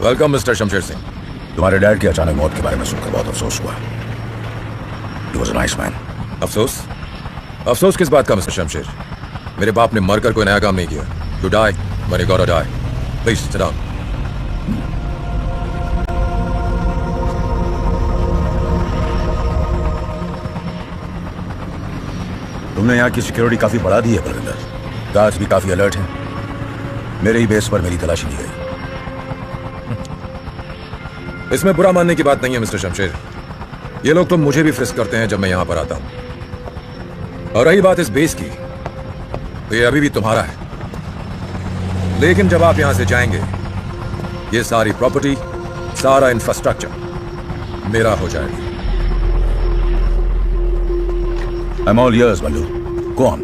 Welcome mister Shamsher Singh. तुम्हारे dad की अचानक मौत के बारे में सुनकर बहुत अफसोस हुआ। He was a nice man. अफसोस? अफसोस किस बात का मिस्टर शमशेर? मेरे बाप ने मरकर कोई नया काम नहीं किया। You die when you gotta die. Please sit down. तुमने यहाँ की सिक्योरिटी काफी बढ़ा दी है बलविंदर। गार्ड्स भी काफी अलर्ट हैं। मेरे ही बेस पर मेरी तलाशी ली गई। इसमें बुरा मानने की बात नहीं है मिस्टर शमशेर। ये लोग तो मुझे भी फ्रिस्क करते हैं जब मैं यहां पर आता हूं। और रही बात इस बेस की, तो ये अभी भी तुम्हारा है। लेकिन जब आप यहां से जाएंगे, ये सारी प्रॉपर्टी, सारा इंफ्रास्ट्रक्चर मेरा हो जाएगा। I'm all ears, Ballu. Go on.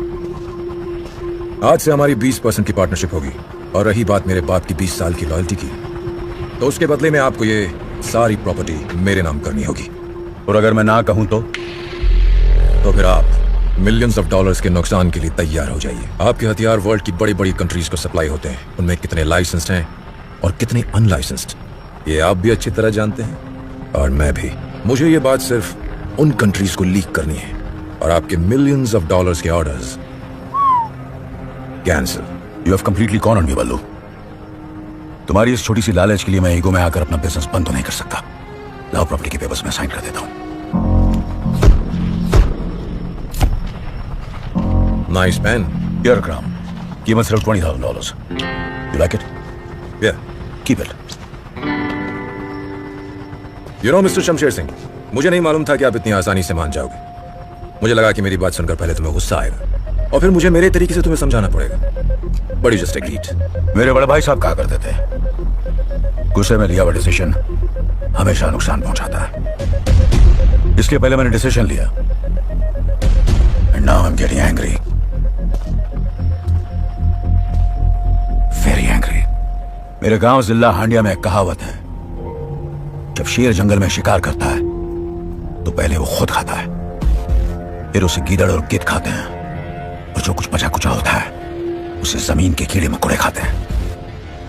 आज से हमारी 20% की पार्टनरशिप होगी। और रही बात मेरे बाप की 20 साल की लॉयल्टी की, तो उसके बदले में आपको ये सारी प्रॉपर्टी मेरे नाम करनी होगी। और अगर मैं ना कहूं तो फिर आप मिलियंस ऑफ डॉलर्स के नुकसान के लिए तैयार हो जाइए। आपके हथियार वर्ल्ड की बड़ी बड़ी कंट्रीज को सप्लाई होते हैं। उनमें कितने लाइसेंस्ड हैं और कितने अनलाइसेंस्ड, ये आप भी अच्छी तरह जानते हैं और मैं भी। मुझे ये बात सिर्फ उन कंट्रीज को लीक करनी है और आपके मिलियंस ऑफ डॉलर्स के orders cancel. You have completely gone on me Ballu. तुम्हारी इस छोटी सी लालच के लिए मैं ईगो में आकर अपना बिजनेस बंद तो नहीं कर सकता। लाओ प्रॉपर्टी के पेपर्स में साइन कर देता हूं। Nice pen. Here, Gram. कीमत सिर्फ $20,000. You like it? Yeah. Keep it. You know, mister Shamsher Singh, मुझे नहीं मालूम था कि आप इतनी आसानी से मान जाओगे। मुझे लगा कि मेरी बात सुनकर पहले तुम्हें गुस्सा आएगा और फिर मुझे मेरे तरीके से तुम्हें समझाना पड़ेगा। बड़ी जस्ट एग्रीड। मेरे बड़े भाई साहब कहा करते थे, गुस्से में लिया हुआ डिसीजन हमेशा नुकसान पहुंचाता है। इसलिए पहले मैंने डिसीजन लिया। And now I'm getting angry. Very angry. मेरे गांव जिला हांडिया में एक कहावत है, जब शेर जंगल में शिकार करता है तो पहले वो खुद खाता है, फिर उसे गीदड़ और गिद्ध खाते हैं, और जो कुछ बचा कुचा होता है उसे जमीन के कीड़े मकोड़े खाते हैं।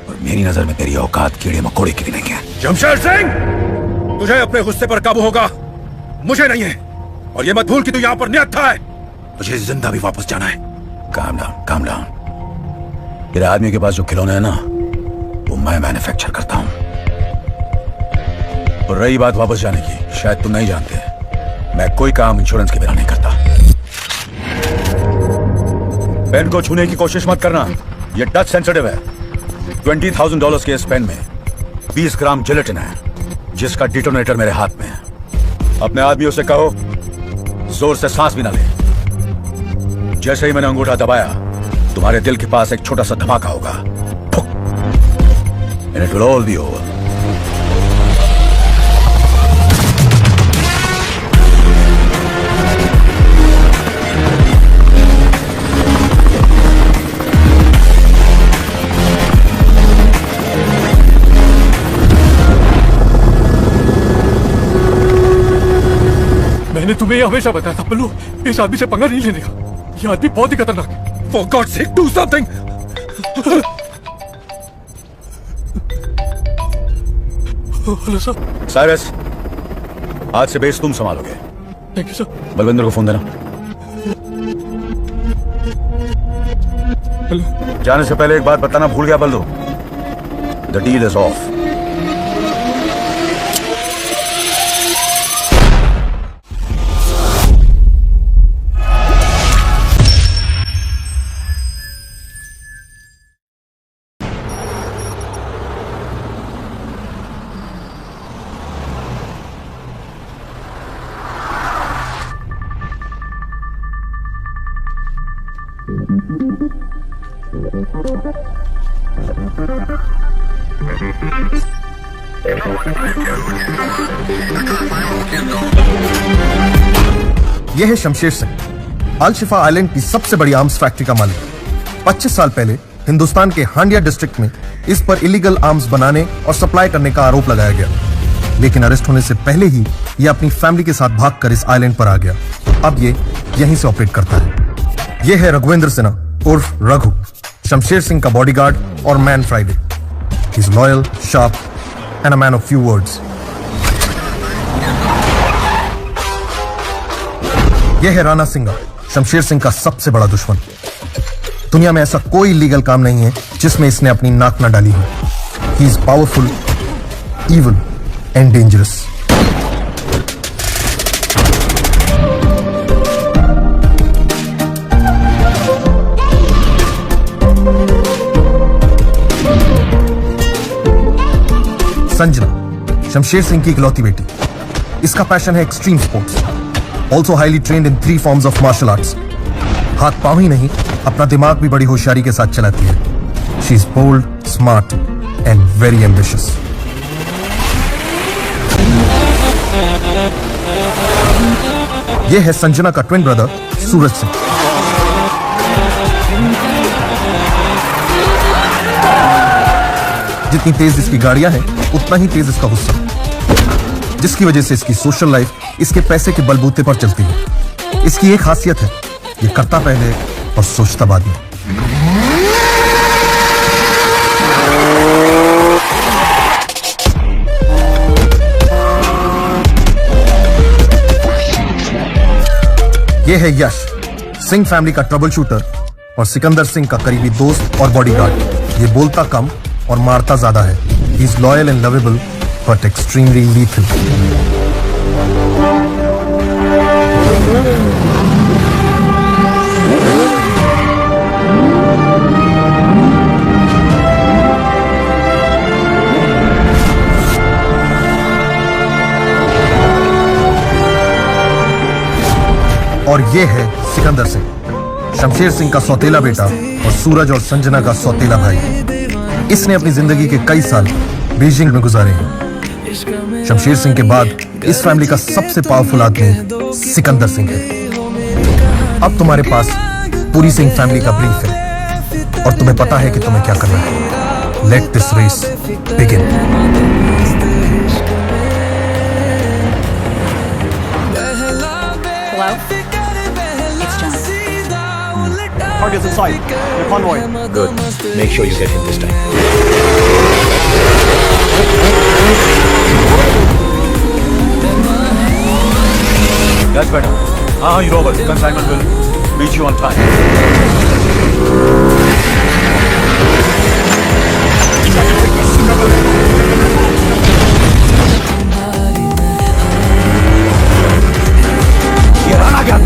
और मेरी नजर में तेरी औकात कीड़े मकोड़े की भी नहीं है। शमशेर सिंह, तुझे अपने गुस्से पर काबू होगा, मुझे नहीं है। और ये मत भूल कि तू यहाँ पर निहत्था है। तुझे जिंदा भी वापस जाना है। Calm down, calm down. तेरे आदमी के पास जो खिलौने हैं ना, वो मैं मैन्युफैक्चर करता हूं। और रही बात वापस जाने की, शायद तुम नहीं जानते, मैं कोई काम इंश्योरेंस के बिना नहीं करता। पेन को छूने की कोशिश मत करना, ये टच सेंसिटिव है। $20,000 के इस पेन में 20 ग्राम जिलेटिन है, जिसका डिटोनेटर मेरे हाथ में है। अपने आदमियों से कहो जोर से सांस भी ना ले। जैसे ही मैंने अंगूठा दबाया, तुम्हारे दिल के पास एक छोटा सा धमाका होगा। And it will all be over. मैंने तुम्हें ये हमेशा बताया था बल्लू, इस आदमी से पंगा नहीं लेने का। ये आदमी बहुत ही खतरनाक है। For God's sake, do something! Hello sir. Cyrus, आज से बेस तुम संभालोगे। Thank you sir. बलविंदर को फोन देना। हेलो। जाने से पहले एक बात बताना भूल गया बल्लू, द डील इज ऑफ। यह है शमशेर सिंह, अल शिफा आइलैंड की सबसे बड़ी आर्म्स फैक्ट्री का मालिक। 25 साल पहले हिंदुस्तान के हांडिया डिस्ट्रिक्ट में इस पर इलीगल आर्म्स बनाने और सप्लाई करने का आरोप लगाया गया, लेकिन अरेस्ट होने से पहले ही यह अपनी फैमिली के साथ भागकर इस आइलैंड पर आ गया। अब ये यहीं से ऑपरेट करता है। यह है रघुवेंद्र सिन्हा उर्फ रघु, शमशेर सिंह का बॉडीगार्ड और man Friday. He's loyal, sharp and a man of few words. यह है राणा सिंघा, शमशेर सिंह का सबसे बड़ा दुश्मन। दुनिया में ऐसा कोई लीगल काम नहीं है जिसमें इसने अपनी नाक न डाली हो। He is powerful, evil and dangerous. Sanjana, Shamsher Singh की इकलौती बेटी। इसका पैशन है extreme sports, also highly trained in 3 forms of martial arts. हाथ पांव ही नहीं, अपना दिमाग भी बड़ी होशियारी के साथ चलाती है। She is bold, smart and very ambitious. यह है संजना का ट्विन ब्रदर सूरज सिंह। जितनी तेज इसकी गाड़ियां हैं, उतना ही तेज इसका गुस्सा, जिसकी वजह से इसकी सोशल लाइफ इसके पैसे के बलबूते पर चलती है। इसकी एक खासियत है, ये करता पहले और सोचता बाद में। यह है यश, सिंह फैमिली का ट्रबल शूटर और सिकंदर सिंह का करीबी दोस्त और बॉडीगार्ड। ये बोलता कम और मारता ज्यादा है। He is loyal and lovable but extremely lethal. और ये है सिकंदर सिंह, शमशेर सिंह का सौतेला बेटा और सूरज और संजना का सौतेला भाई। इसने अपनी जिंदगी के कई साल बीजिंग में गुजारे हैं। शमशेर सिंह के बाद इस फैमिली का सबसे पावरफुल आदमी सिकंदर सिंह है। अब तुम्हारे पास पूरी सिंह फैमिली का ब्रीफ है और तुम्हें पता है कि तुम्हें क्या करना है। Let this race begin. Hello? It's John. Target's in sight. Your convoy. Good. Make sure you get him this time. That's better. You Robert. Consignment will reach you on time. ये राणा क्या?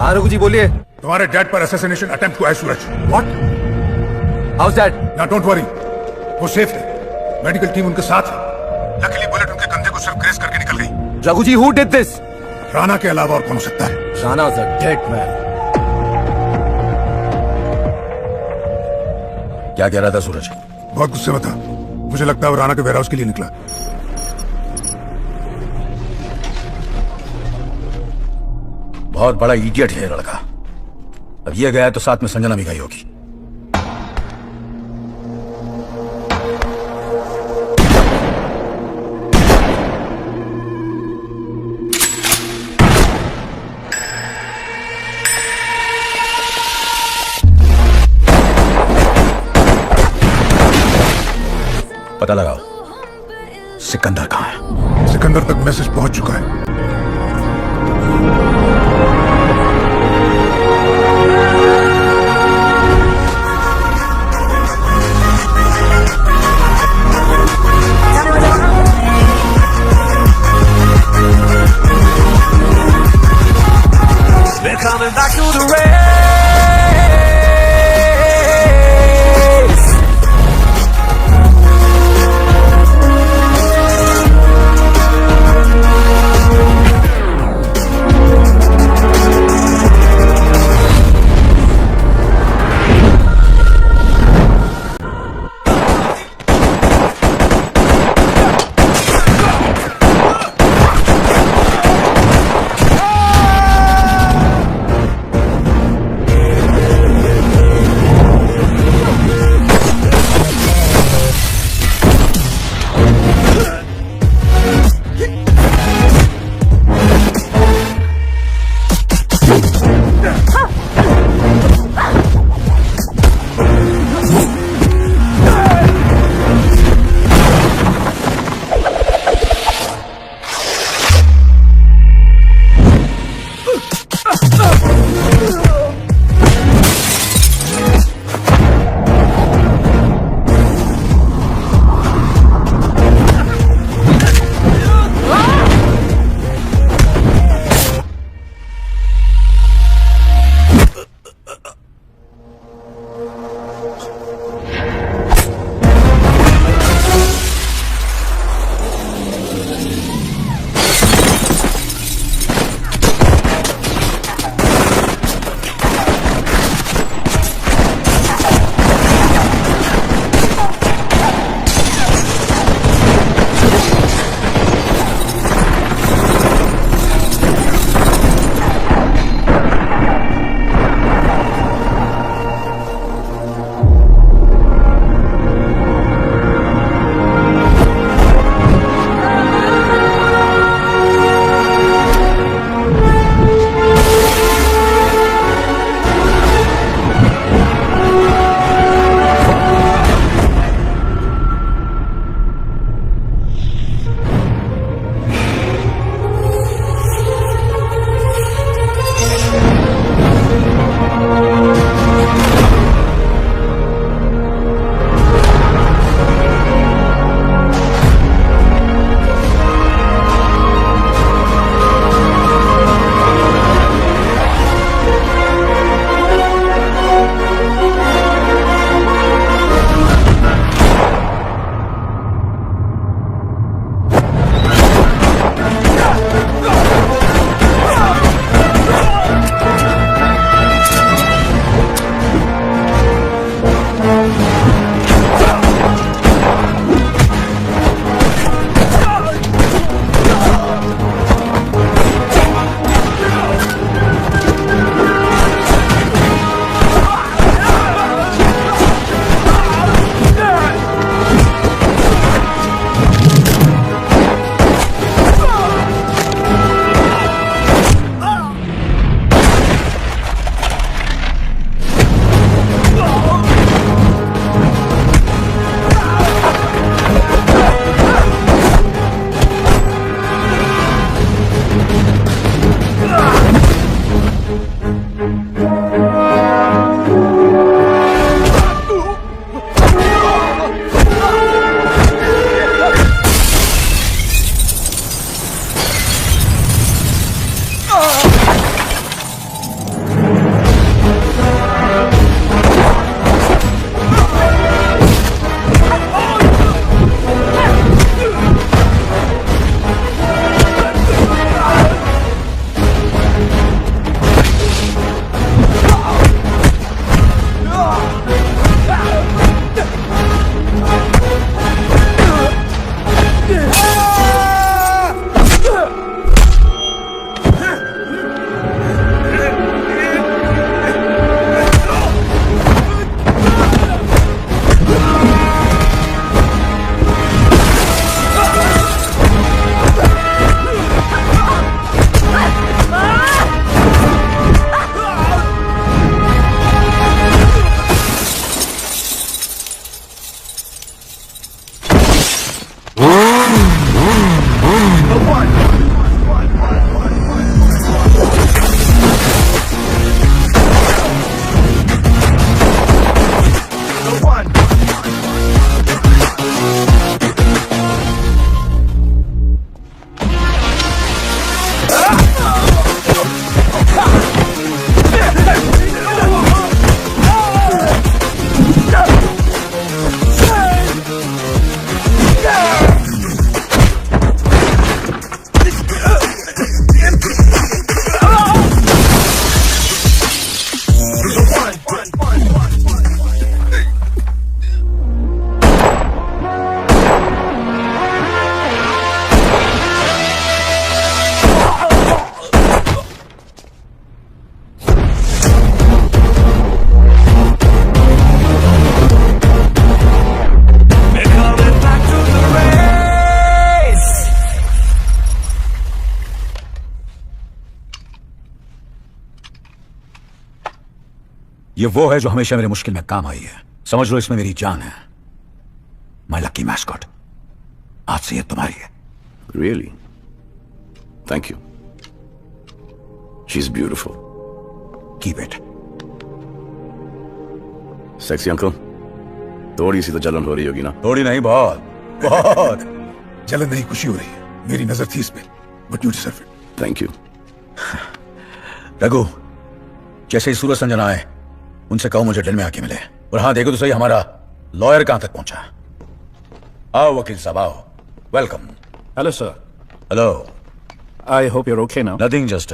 हाँ रघु जी बोलिए। तुम्हारे डैड पर assassination attempt हुआ है सूरज। What? House that? ना don't worry, वो सेफ है, मेडिकल टीम उनके साथ है। लकीली बुलेट उनके कंधे को सिर्फ ग्रेस करके निकल गई। रघु जी, हु डिड दिस? राणा के अलावा और कौन हो सकता है? Rana is a dead man. क्या कह रहा था सूरज? बहुत गुस्से में था, मुझे लगता है वो राणा के वेयरहाउस के लिए निकला। बहुत बड़ा इडियट है ये लड़का। अब ये गया तो साथ में संजना भी गई होगी। पता लगाओ सिकंदर कहां है। सिकंदर तक मैसेज पहुंच चुका है। We're coming back to the race. ये वो है जो हमेशा मेरे मुश्किल में काम आई है। समझ लो इसमें मेरी जान है। माय लकी मैस्कॉट, आज से ये तुम्हारी है। Really? Thank you. She's beautiful. Keep it. Sexy uncle? थोड़ी सी तो जलन हो रही होगी ना? थोड़ी नहीं, बहुत बहुत। जलन नहीं, खुशी हो रही है। मेरी नजर थी इस पे, but you deserve it. Thank you. Raghu, जैसे ही सूरज संजना आए उनसे कहो मुझे डेल में आके मिले। और हाँ, देखो तो सही हमारा लॉयर कहां तक पहुंचा। आओ वकील साहब, आओ। Welcome. Hello, sir. Hello. I hope you're okay now. Nothing, just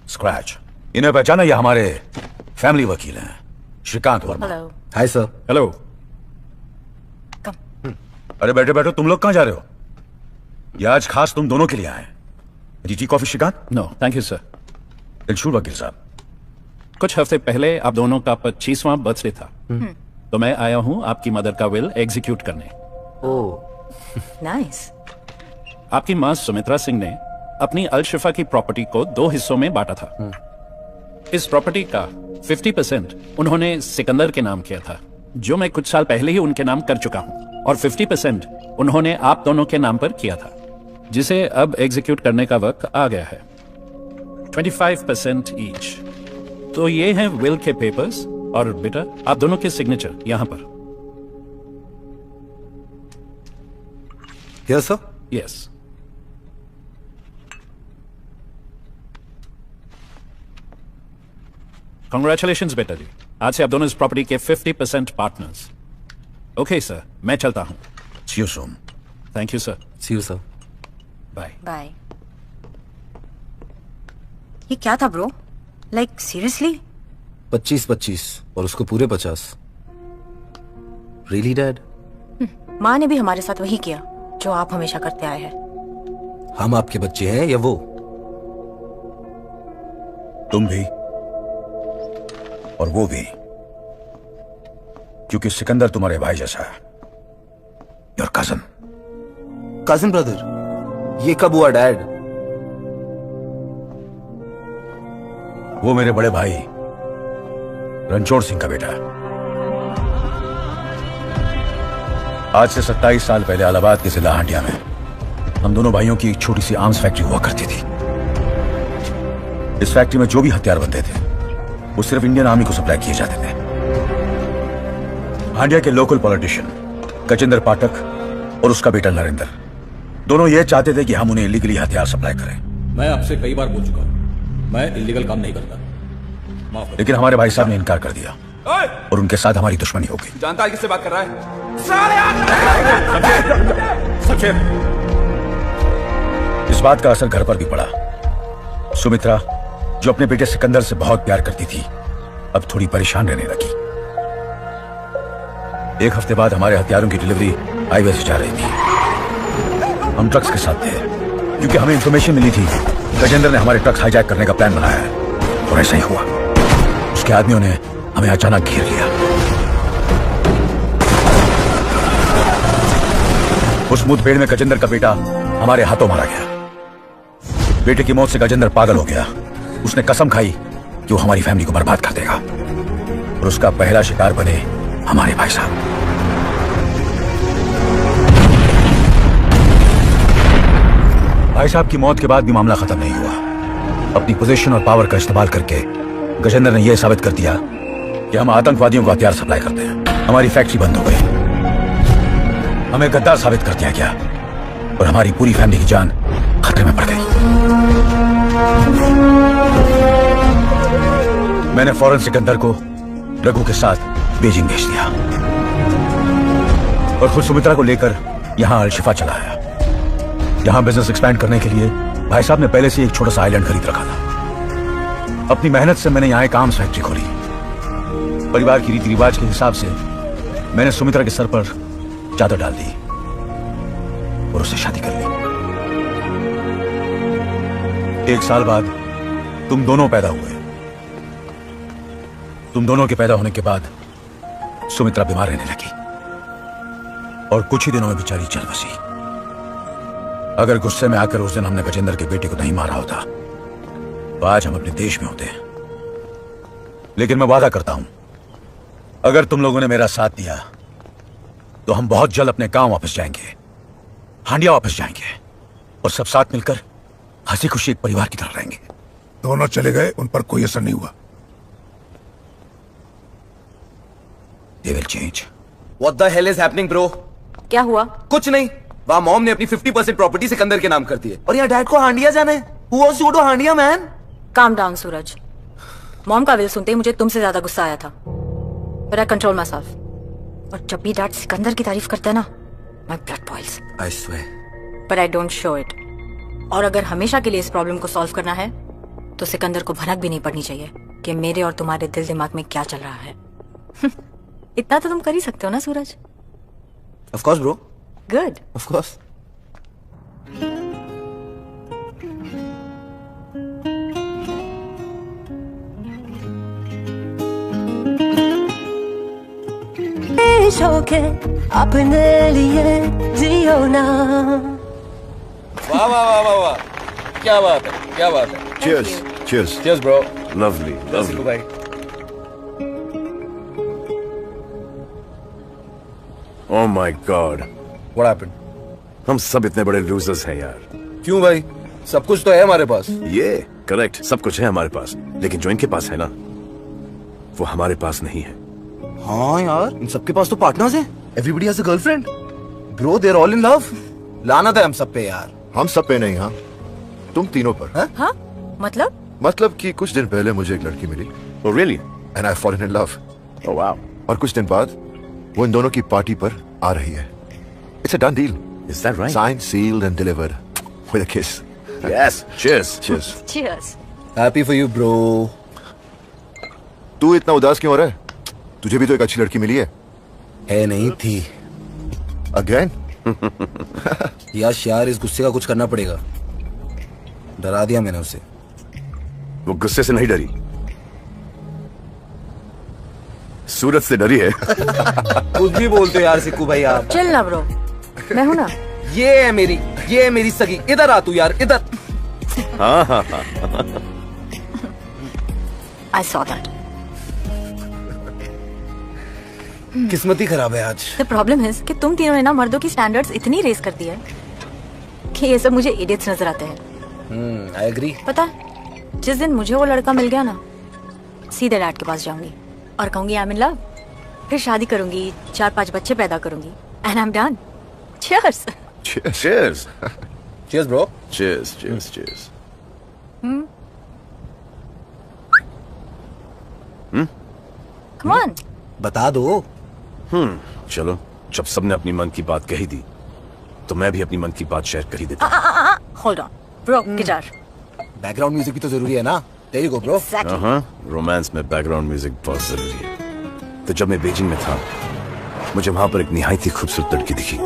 scratch. इन्हें पहचाना, ये हमारे फैमिली वकील हैं, Shrikant Verma. Hello. Hi, sir. Hello. अरे बैठो बैठो, तुम लोग कहां जा रहे हो? ये आज खास तुम दोनों के लिए आए। Tea coffee Srikanth? No, thank you, sir. Dilshur वकील साहब। कुछ हफ्ते पहले आप दोनों का 25वां बर्थडे था, तो मैं आया हूं आपकी मदर का विल एग्जीक्यूट करने। Nice. आपकी मां सुमित्रा सिंह ने अपनी अलशिफा की प्रॉपर्टी को 2 हिस्सों में बांटा था। इस प्रॉपर्टी का 50% उन्होंने सिकंदर के नाम किया था, जो मैं कुछ साल पहले ही उनके नाम कर चुका हूं, और 50% उन्होंने आप दोनों के नाम पर किया था, जिसे अब एग्जीक्यूट करने का वक्त आ गया है। 25% ईच। तो ये हैं विल के पेपर्स, और बेटा आप दोनों के सिग्नेचर यहां पर। Yes, sir. यस। Congratulations बेटा जी, आज से आप दोनों इस प्रॉपर्टी के 50% पार्टनर्स। ओके सर, मैं चलता हूं। See you soon. Thank you sir. See you, sir. Bye. Bye. ये क्या था ब्रो? Like seriously? 25 और उसको पूरे 50। Really, Dad? माँ ने भी हमारे साथ वही किया जो आप हमेशा करते आए हैं। हम आपके बच्चे हैं या वो? तुम भी और वो भी, क्योंकि सिकंदर तुम्हारे भाई जैसा है। Your cousin. Cousin brother? ये कब हुआ, Dad? वो मेरे बड़े भाई रणछोड़ सिंह का बेटा है। आज से 27 साल पहले इलाहाबाद के जिला हांडिया में हम दोनों भाइयों की एक छोटी सी आर्म्स फैक्ट्री हुआ करती थी। इस फैक्ट्री में जो भी हथियार बनते थे वो सिर्फ इंडियन आर्मी को सप्लाई किए जाते थे। हांडिया के लोकल पॉलिटिशियन गजेंद्र पाठक और उसका बेटा नरेंद्र दोनों ये चाहते थे कि हम उन्हें इलीगली हथियार सप्लाई करें। मैं आपसे कई बार बोल चुका हूं, मैं इलीगल काम नहीं करता। माफ करो। लेकिन हमारे भाई साहब ने इनकार कर दिया और उनके साथ हमारी दुश्मनी हो गई। जानता है किससे बात कर रहा है? इस बात का असर घर पर भी पड़ा। सुमित्रा, जो अपने बेटे सिकंदर से बहुत प्यार करती थी, अब थोड़ी परेशान रहने लगी। एक हफ्ते बाद हमारे हथियारों की डिलीवरी हाईवे से जा रही थी। हम ट्रक्स के साथ थे, क्योंकि हमें इंफॉर्मेशन मिली थी गजेंद्र ने हमारे ट्रक्स हाईजैक करने का प्लान बनाया है, और ऐसा ही हुआ। उसके आदमियों ने हमें अचानक घेर लिया। उस मुठभेड़ में गजेंद्र का बेटा हमारे हाथों मारा गया। बेटे की मौत से गजेंद्र पागल हो गया। उसने कसम खाई कि वो हमारी फैमिली को बर्बाद कर देगा, और उसका पहला शिकार बने हमारे भाई साहब। भाई साहब की मौत के बाद भी मामला खत्म नहीं हुआ। अपनी पोजीशन और पावर का इस्तेमाल करके गजेंद्र ने यह साबित कर दिया कि हम आतंकवादियों को हथियार सप्लाई करते हैं। हमारी फैक्ट्री बंद हो गई, हमें गद्दार साबित कर दिया गया, और हमारी पूरी फैमिली की जान खतरे में पड़ गई। मैंने फौरन सिकंदर को रघु के साथ बीजिंग भेज दिया और खुद सुमित्रा को लेकर यहां अलशिफा चला आया। यहां बिजनेस एक्सपैंड करने के लिए भाई साहब ने पहले से एक छोटा सा आइलैंड खरीद रखा था। अपनी मेहनत से मैंने यहां एक आर्म्स फैक्ट्री खोली। परिवार की रीति रिवाज के हिसाब से मैंने सुमित्रा के सर पर चादर डाल दी और उससे शादी कर ली। 1 साल बाद तुम दोनों पैदा हुए। तुम दोनों के पैदा होने के बाद सुमित्रा बीमार रहने लगी और कुछ ही दिनों में बेचारी चल बसी। अगर गुस्से में आकर उस दिन हमने गजेंद्र के बेटे को नहीं मारा होता तो आज हम अपने देश में होते हैं। लेकिन मैं वादा करता हूं अगर तुम लोगों ने मेरा साथ दिया तो हम बहुत जल्द अपने गांव वापस जाएंगे, हांडिया वापस जाएंगे और सब साथ मिलकर हंसी खुशी एक परिवार की तरह रहेंगे। दोनों चले गए, उन पर कोई असर नहीं हुआ। They will change. What the hell is happening, bro? क्या हुआ? कुछ नहीं। वहाँ मॉम ने अपनी 50% प्रॉपर्टी सिकंदर के नाम कर दी है और यहाँ डैड को हांडिया जाना है। Who wants to go to Handia, man? Calm down Suraj. Mom का विल सुनते ही मुझे तुमसे ज्यादा गुस्सा आया था, but I control myself। और जब भी डैड सिकंदर की तारीफ करता है ना, my blood boils। I swear. But I don't show it। और अगर हमेशा के लिए इस प्रॉब्लम को सॉल्व करना है तो सिकंदर को भनक भी नहीं पड़नी चाहिए कि मेरे और तुम्हारे दिल दिमाग में क्या चल रहा है। इतना तो तुम कर ही सकते हो ना सूरज। Of course, bro. Good. Of course. शौक है अपने लिए जियो ना। वाह वाह वाह वाह वाह, क्या बात है, क्या बात है। Cheers. Cheers. Cheers, bro. Lovely. Lovely. भाई। Oh my God. What happened? हम सब इतने बड़े लूजर्स हैं यार। क्यों भाई? सब कुछ तो है हमारे पास। ये करेक्ट, सब कुछ है हमारे पास, लेकिन जो इनके पास है ना, वो हमारे पास नहीं है। हाँ यार, इन सबके पास तो पार्टनर्स हैं। Everybody has a girlfriend. Bro, they're all in love. लानत है हम सब पे यार। हम सब पे नहीं, हाँ तुम तीनों पर। हाँ मतलब कि कुछ दिन पहले मुझे एक लड़की मिली। Oh really? And I fallen in love. Oh wow. और कुछ दिन बाद वो इन दोनों की पार्टी पर आ रही है। It's a done deal. Is that right? Signed, sealed and delivered with a kiss. Yes. Cheers. Cheers. Cheers। Happy for you, bro. तू इतना उदास क्यों हो रहा है? तुझे भी तो एक अच्छी लड़की मिली है। है नहीं थी। अगेन? यश यार, इस गुस्से का कुछ करना पड़ेगा। डरा दिया मैंने उसे। वो गुस्से से नहीं डरी, सूरज से डरी है। कुछ भी बोलते हो यार सिक्कू भाई आप। चल ना ब्रो, मैं हूं ना। ये है मेरी सगी। इधर आ तू यार, इधर। हाँ हाँ हाँ। I saw that। किस्मत ही खराब है आज। The problem is कि तुम तीनों ने ना मर्दों की स्टैंडर्ड्स इतनी रेस कर दी है कि ये सब मुझे इडियट्स नजर आते हैं। I agree। पता है, जिस दिन मुझे वो लड़का मिल गया ना, सीधे डैड के पास जाऊंगी और कहूंगी आई एम इन लव, फिर शादी करूंगी, 4-5 बच्चे पैदा करूंगी and I am done. Cheers। Cheers. Cheers, bro. Cheers. Cheers. Cheers. Come on। बता दो। चलो, जब सबने अपनी मन की बात कही दी, तो मैं भी अपनी मन की बात शेयर कर ही देता हूँ। Hold on, bro, guitar. Background music भी तो जरूरी है ना। There you go, bro। Exactly। हाँ, रोमांस में बैकग्राउंड म्यूजिक बहुत जरूरी है। तो जब मैं बीजिंग में था, मुझे वहां पर एक निहायत ही खूबसूरत लड़की दिखी।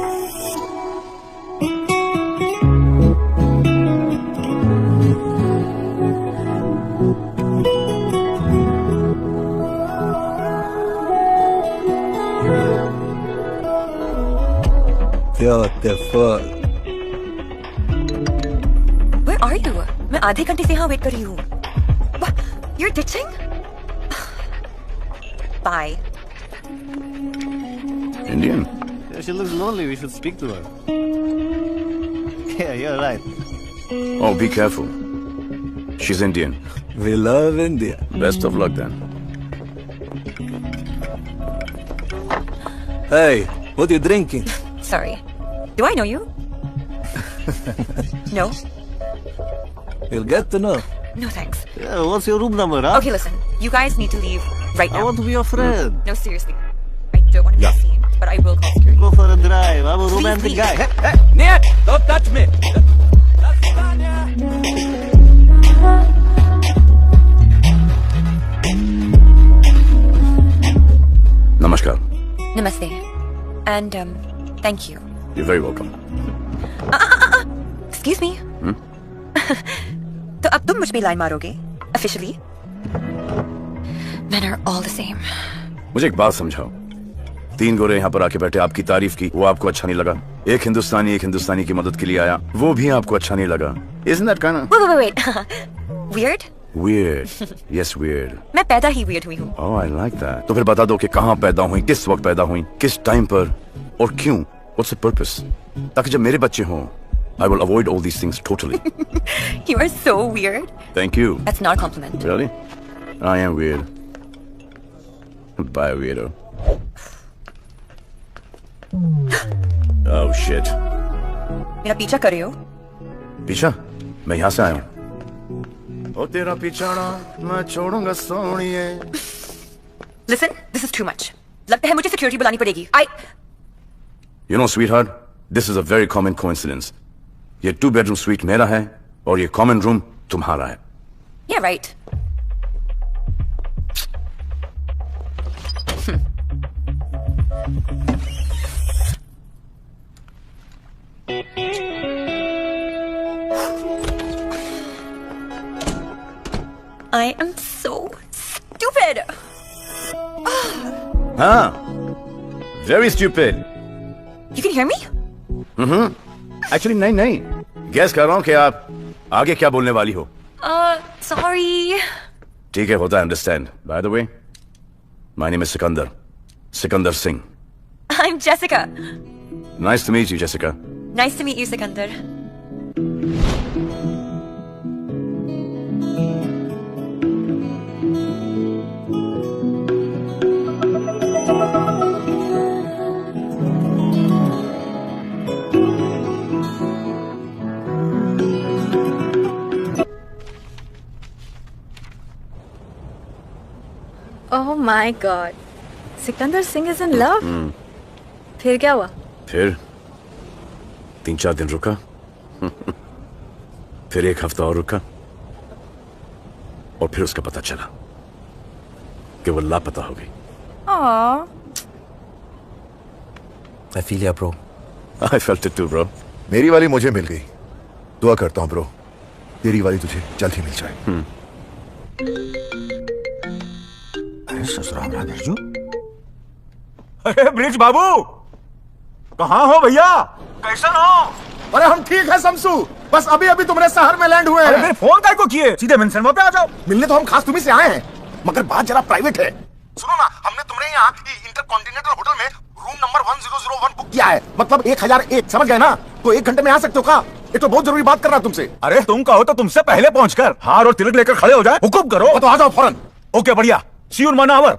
Beautiful। Where are you? मैं आधे घंटे से यहाँ वेट कर रही हूँ। You're ditching? Bye। Indian? She looks lonely. We should speak to her. Yeah, you're right. Oh, be careful. She's Indian. We love India। Best of luck then. Hey, what are you drinking? Sorry। Do I know you? No? You'll get to know। No thanks। Yeah, what's your room number, huh? Okay, listen। You guys need to leave right I now। want to be your friend. No, seriously। I don't want to be a scene, but I will call security। Go for a drive. I'm a romantic leave। guy. Nate, don't touch me। Namaskar. Namaste। And thank you। You're very welcome. Excuse me। तो अब तुम मुझ पे line मारोगे officially? Men are all the same। मुझे एक बात समझाओ, 3 गोरे यहाँ पर आके बैठे, आपकी तारीफ की, वो आपको अच्छा नहीं लगा। एक हिंदुस्तानी की मदद के लिए आया, वो भी आपको अच्छा नहीं लगा। Isn't that kind of... Wait। Weird? Weird. Yes, weird. मैं पैदा ही weird हुई हूँ. Oh, I like that. तो फिर बता दो कि कहाँ पैदा हुई, किस वक्त पैदा हुई, किस टाइम पर और क्यों? What's the purpose? ताकि जब मेरे बच्चे हों, I will avoid all these things totally. You are so weird. Thank you. That's not a compliment. Really? I am weird. Bye, weirdo. Oh shit. मेरा पीछा कर रहे हो? पीछा? मैं यहाँ से आया हूँ. ओ तेरा पीछाना मैं छोड़ूंगा सोनिए. Listen, this is too much. लगता है मुझे सिक्योरिटी बुलानी पड़ेगी. You know, sweetheart, this is a very common coincidence. ये 2-bedroom suite मेरा है और ये common room तुम्हारा है. Yeah, right. I am so stupid. हाँ, very stupid. You can hear me? Actually नहीं. Guess कर रहा हूँ कि आप आगे क्या बोलने वाली हो. Sorry. ठीक है, होता है, understand. By the way, my name is Sikandar Singh. I'm Jessica. Nice to meet you, Jessica. Nice to meet you, Sikandar. Oh my God. Sikandar Singh is in love? फिर क्या हुआ? फिर 3-4 दिन रुका. फिर 1 हफ्ता और रुका. और फिर उसका पता चला कि वो लापता हो गई. Aww. I feel ya, bro. I felt it too, bro. मेरी वाली मुझे मिल गई. दुआ करता हूँ ब्रो, तेरी वाली तुझे जल्द ही मिल जाए. अरे ससुराल बिरजू. अरे ब्रिज बाबू, कहाँ हो भैया? कैसन हो? अरे हम ठीक है शमसू, बस अभी अभी तुम्हारे शहर में लैंड हुए हैं. अरे फोन काय को किए? सीधे मेंशन पे आ जाओ. मिलने तो हम खास तुम्ही से आए हैं, मगर बात जरा प्राइवेट है. सुनो ना, हमने तुम्हारे यहाँ इंटरकॉन्टिनेंटल होटल में रूम नंबर 1001 बुक किया है. मतलब 1001, समझ गए ना? तो 1 घंटे में आ सकते हो का? ये तो बहुत जरूरी बात कर रहा तुमसे. अरे तुम कहो तो तुमसे पहले पहुंचकर हार और तिलक लेकर खड़े हो जाए. हुकुम करो. तो आ जाओ फौरन. ओके, बढ़िया. सी यू इन 1 आवर.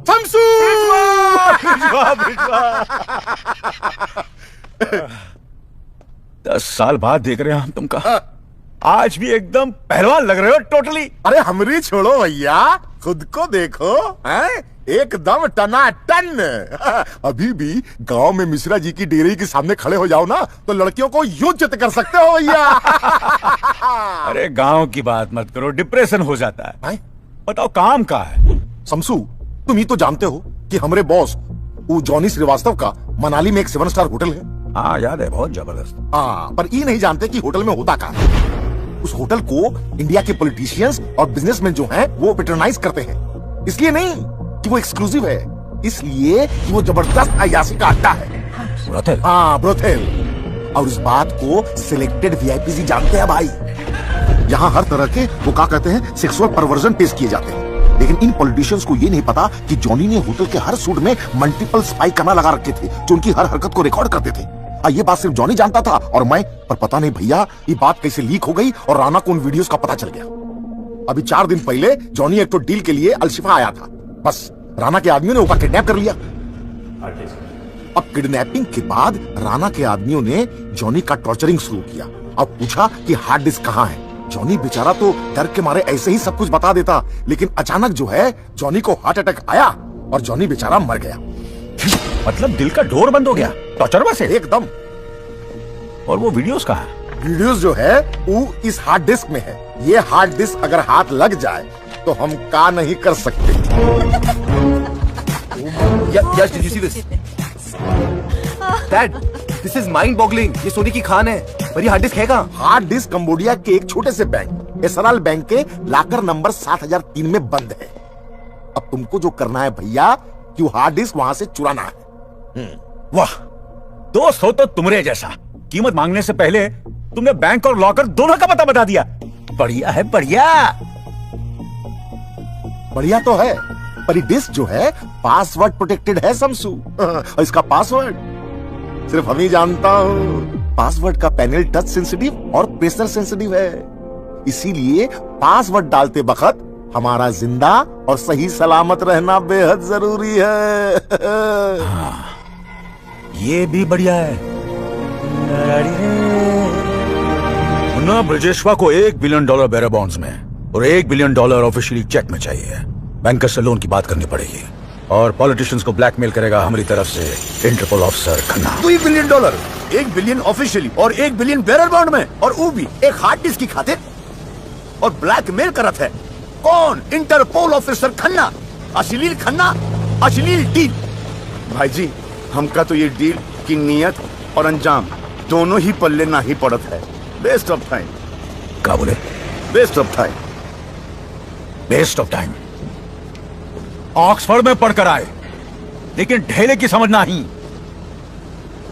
शमसू! 10 साल बाद देख रहे हैं हम तुमका. आज भी एकदम पहलवान लग रहे हो टोटली. अरे हमरी छोड़ो भैया, खुद को देखो. हैं? एकदम टनाटन. अभी भी गांव में मिश्रा जी की डेयरी के सामने खड़े हो जाओ ना, तो लड़कियों को यूं चित कर सकते हो भैया. अरे गांव की बात मत करो, डिप्रेशन हो जाता है. बताओ काम का है. शमसू, तुम ही तो जानते हो कि हमारे बॉस वो जॉनी श्रीवास्तव का मनाली में एक 7 स्टार होटल है. हाँ याद है, बहुत जबरदस्त. हाँ, पर ये नहीं जानते कि होटल में होता क्या है. उस होटल को इंडिया के पॉलिटिशियंस और बिजनेसमैन जो हैं वो पेट्रोनाइज करते हैं. इसलिए नहीं कि वो एक्सक्लूसिव है, इसलिए कि वो जबरदस्त अय्याशी का अड्डा है. ब्रोथेल. हाँ, ब्रोथेल. और इस बात को सिलेक्टेड वीआईपीज ही जानते हैं भाई. यहाँ हर तरह के वो क्या कहते हैं सेक्सुअल परवर्जन पेश किए जाते हैं. लेकिन इन पॉलिटिशियंस को ये नहीं पता कि जॉनी ने होटल के हर सूट में मल्टीपल स्पाई कैमरा लगा रखे थे जो उनकी हर हरकत को रिकॉर्ड करते थे. ये बात सिर्फ जॉनी जानता था और मैं, पर पता नहीं भैया ये बात कैसे लीक हो गई और राणा को उन वीडियोस का पता चल गया. अभी 4 दिन पहले जॉनी एक तो डील के लिए अलशिफा आया था. बस राणा के आदमियों ने उसका किडनैप कर लिया. अब किडनैपिंग के बाद राणा के आदमियों ने जॉनी का टॉर्चरिंग शुरू किया. अब पूछा कि हार्ड डिस्क कहाँ है. जॉनी बेचारा तो डर के मारे ऐसे ही सब कुछ बता देता, लेकिन अचानक जो है जॉनी को हार्ट अटैक आया और जॉनी बेचारा मर गया. मतलब दिल का डोर बंद हो गया टॉर्चर में से एकदम. और वो वीडियोस कहाँ है? वीडियोस जो है वो इस हार्ड डिस्क में है. ये हार्ड डिस्क अगर हाथ लग जाए तो हम का नहीं कर सकते. Yes, did you see this? Dad, this is mind-boggling. ये सोने की खान है, पर ये हार्ड डिस्क है कहाँ? हार्ड डिस्क कंबोडिया के एक छोटे से बैंक एसराल बैंक के लाकर नंबर 7003 में बंद है. अब तुमको जो करना है भैया, क्यों हार्ड डिस्क वहां से चुराना है। वाह, दोस्त हो तो तुमरे जैसा। कीमत मांगने से पहले तुमने बैंक और लॉकर दोनों का पता बता दिया। बढ़िया है, बढ़िया। बढ़िया तो है, पर ये डिस्क जो है पासवर्ड प्रोटेक्टेड है शमसू। और इसका पासवर्ड सिर्फ हम ही जानता हूं। पासवर्ड का पैनल टच सेंसिटिव और प्रेशर सेंसिटिव है, इसीलिए पासवर्ड डालते वक्त हमारा जिंदा और सही सलामत रहना बेहद जरूरी है। ये भी बढ़िया है। मुन्ना, ब्रजेश्वा को $1 बिलियन बेरर बॉन्ड्स में और $1 बिलियन ऑफिशियली चेक में चाहिए। बैंकर से लोन की बात करनी पड़ेगी और पॉलिटिशियंस को ब्लैकमेल करेगा हमारी तरफ से Interpol officer Khanna. $2 billion, $1 billion officially और $1 बिलियन बेरर बॉन्ड में, और वो भी एक हार्ड डिस्क की खातिर, और ब्लैकमेल करत है कौन? Interpol officer Khanna. अश्लील खन्ना, अश्लील डील। भाई जी, हमका तो ये डील की नियत और अंजाम दोनों ही पल्ले ना ही पड़त है। Waste of time. क्या बोले? Waste of time. Waste of time. Oxford में पढ़कर आए, लेकिन ढेले की समझ नहीं।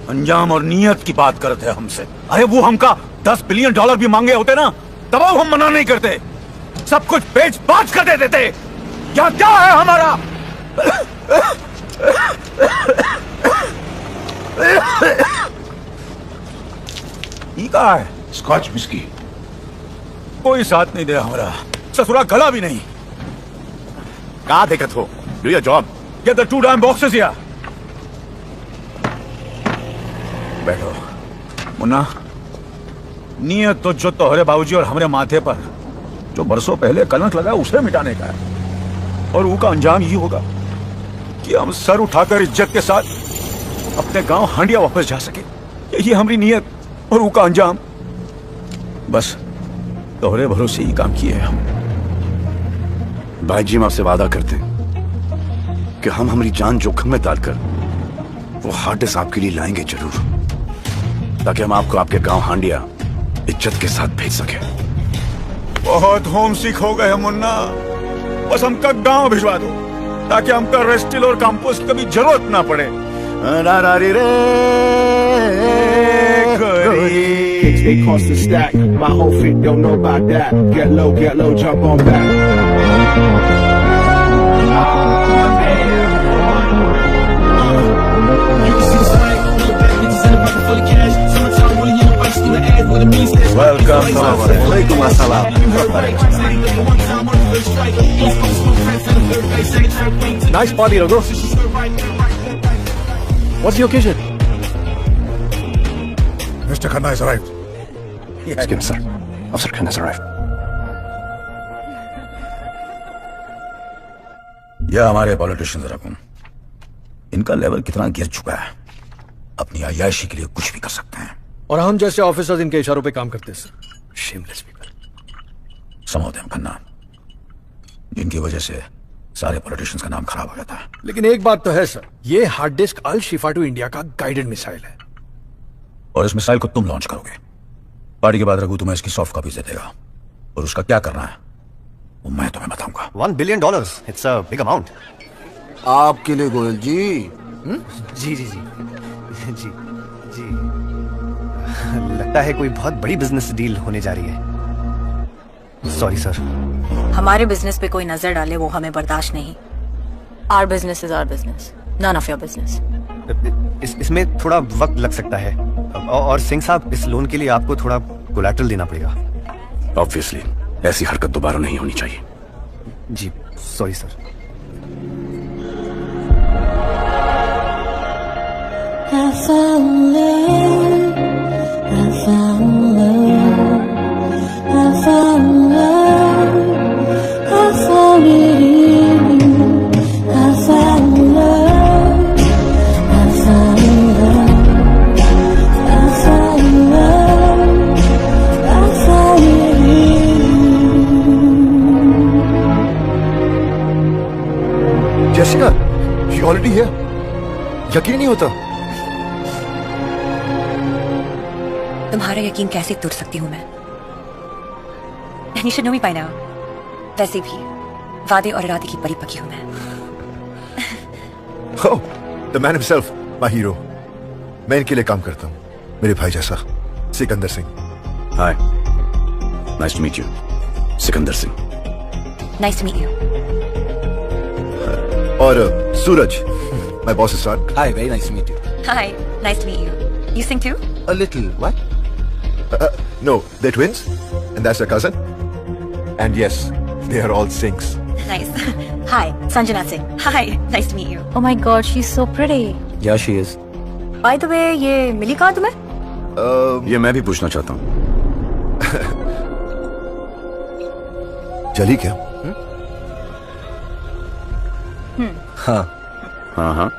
अंजाम और नियत की बात करते हैं हमसे। अरे वो हमका $10 बिलियन भी मांगे होते ना, तब हम मना नहीं करते। सब कुछ बेच बाच कर देते थे। क्या क्या है हमारा? ये क्या है? Scotch whisky. कोई साथ नहीं दे हमारा, ससुरा गला भी नहीं। कहा देखत हो? Do your job. Get the 2 damn boxes here. बैठो। मुन्ना, नियत तो जो तोहरे बाबूजी और हमारे माथे पर जो बरसों पहले कलंक लगा उसे मिटाने का है, और वो का अंजाम यही होगा कि हम सर उठाकर इज्जत के साथ अपने गांव हांडिया वापस जा सके। यही हमारी नियत और वो का अंजाम। बस तोहरे भरोसे ही काम किए हम। भाई जी, हम आपसे वादा करते हैं कि हम हमारी जान जोखिम में डालकर वो हार्ड डिस्क आपके लिए लाएंगे जरूर, ताकि हम आपको आपके गांव हांडिया इज्जत के साथ भेज सके। बहुत होम सिक हो गए मुन्ना, बस हमका गांव भिजवा दो ताकि हमका रेस्टिल और कंपोस्ट कभी जरूरत ना पड़े। They cost a stack. My whole fit don't know about that. Get low, jump on back. You can see the swag, look back, bitches in the pocket full of cash. Summertime, rolling in the bikes through the ass with a beast. Welcome to Walaikum assalam. Nice party, Raghu. What's the occasion? Mr. Khanna has arrived. Excuse me, sir. Officer Khan has arrived. यह हमारे politicians raccoon, इनका level कितना गिर चुका है। अपनी अय्याशी के लिए कुछ भी कर सकते हैं, और हम जैसे ऑफिसर्स इनके इशारों पे काम करते हैं sir. Shameless people. Some of them Khanna, जिनकी वजह से सारे पॉलिटिशियंस का नाम खराब हो जाता है। लेकिन एक बात तो है सर, ये hard disc Al Shifa to India का गाइडेड मिसाइल है, और इस मिसाइल को तुम लॉन्च करोगे। पार्टी के बाद रघु तुम्हें इसकी सॉफ्ट कॉपीज दे देगा, और उसका क्या करना है वो मैं तुम्हें बताऊंगा। $1 billion, it's a big amount. आपके लिए गोयल जी। जी जी जी जी जी। लगता है कोई बहुत बड़ी बिजनेस डील होने जा रही है। Sorry sir. हमारे बिजनेस पे कोई नजर डाले वो हमें बर्दाश्त नहीं। Our business is our business, none of your business. इसमें थोड़ा वक्त लग सकता है, और सिंह साहब, इस लोन के लिए आपको थोड़ा कोलैटरल देना पड़ेगा। ऑब्वियसली ऐसी हरकत दोबारा नहीं होनी चाहिए। जी sorry sir. Jessica, you already here? यकीन नहीं होता। तुम्हारा यकीन कैसे तोड़ सकती हूँ मैं? You should know me by now. वैसे भी वादे और इरादे की परी पकी हूं मैं। Oh, the man himself, my hero. मैं इनके लिए काम करता हूँ, मेरे भाई जैसा, Sikandar Singh. Hi, nice to meet you, Sikandar Singh. Nice to meet you. और Suraj, my boss's son. Hi, very nice to meet you. Hi, nice to meet you. You sing too? A little, what? No, they're twins, and that's their cousin. And yes, they are all Singhs. Nice. Hi, Sanjana Singh. Hi, nice to meet you. Oh my God, she's so pretty. Yeah, she is. By the way, ये मिली कहाँ तुम्हें? ये मैं भी पूछना चाहता हूँ। चली क्या? हाँ। हाँ।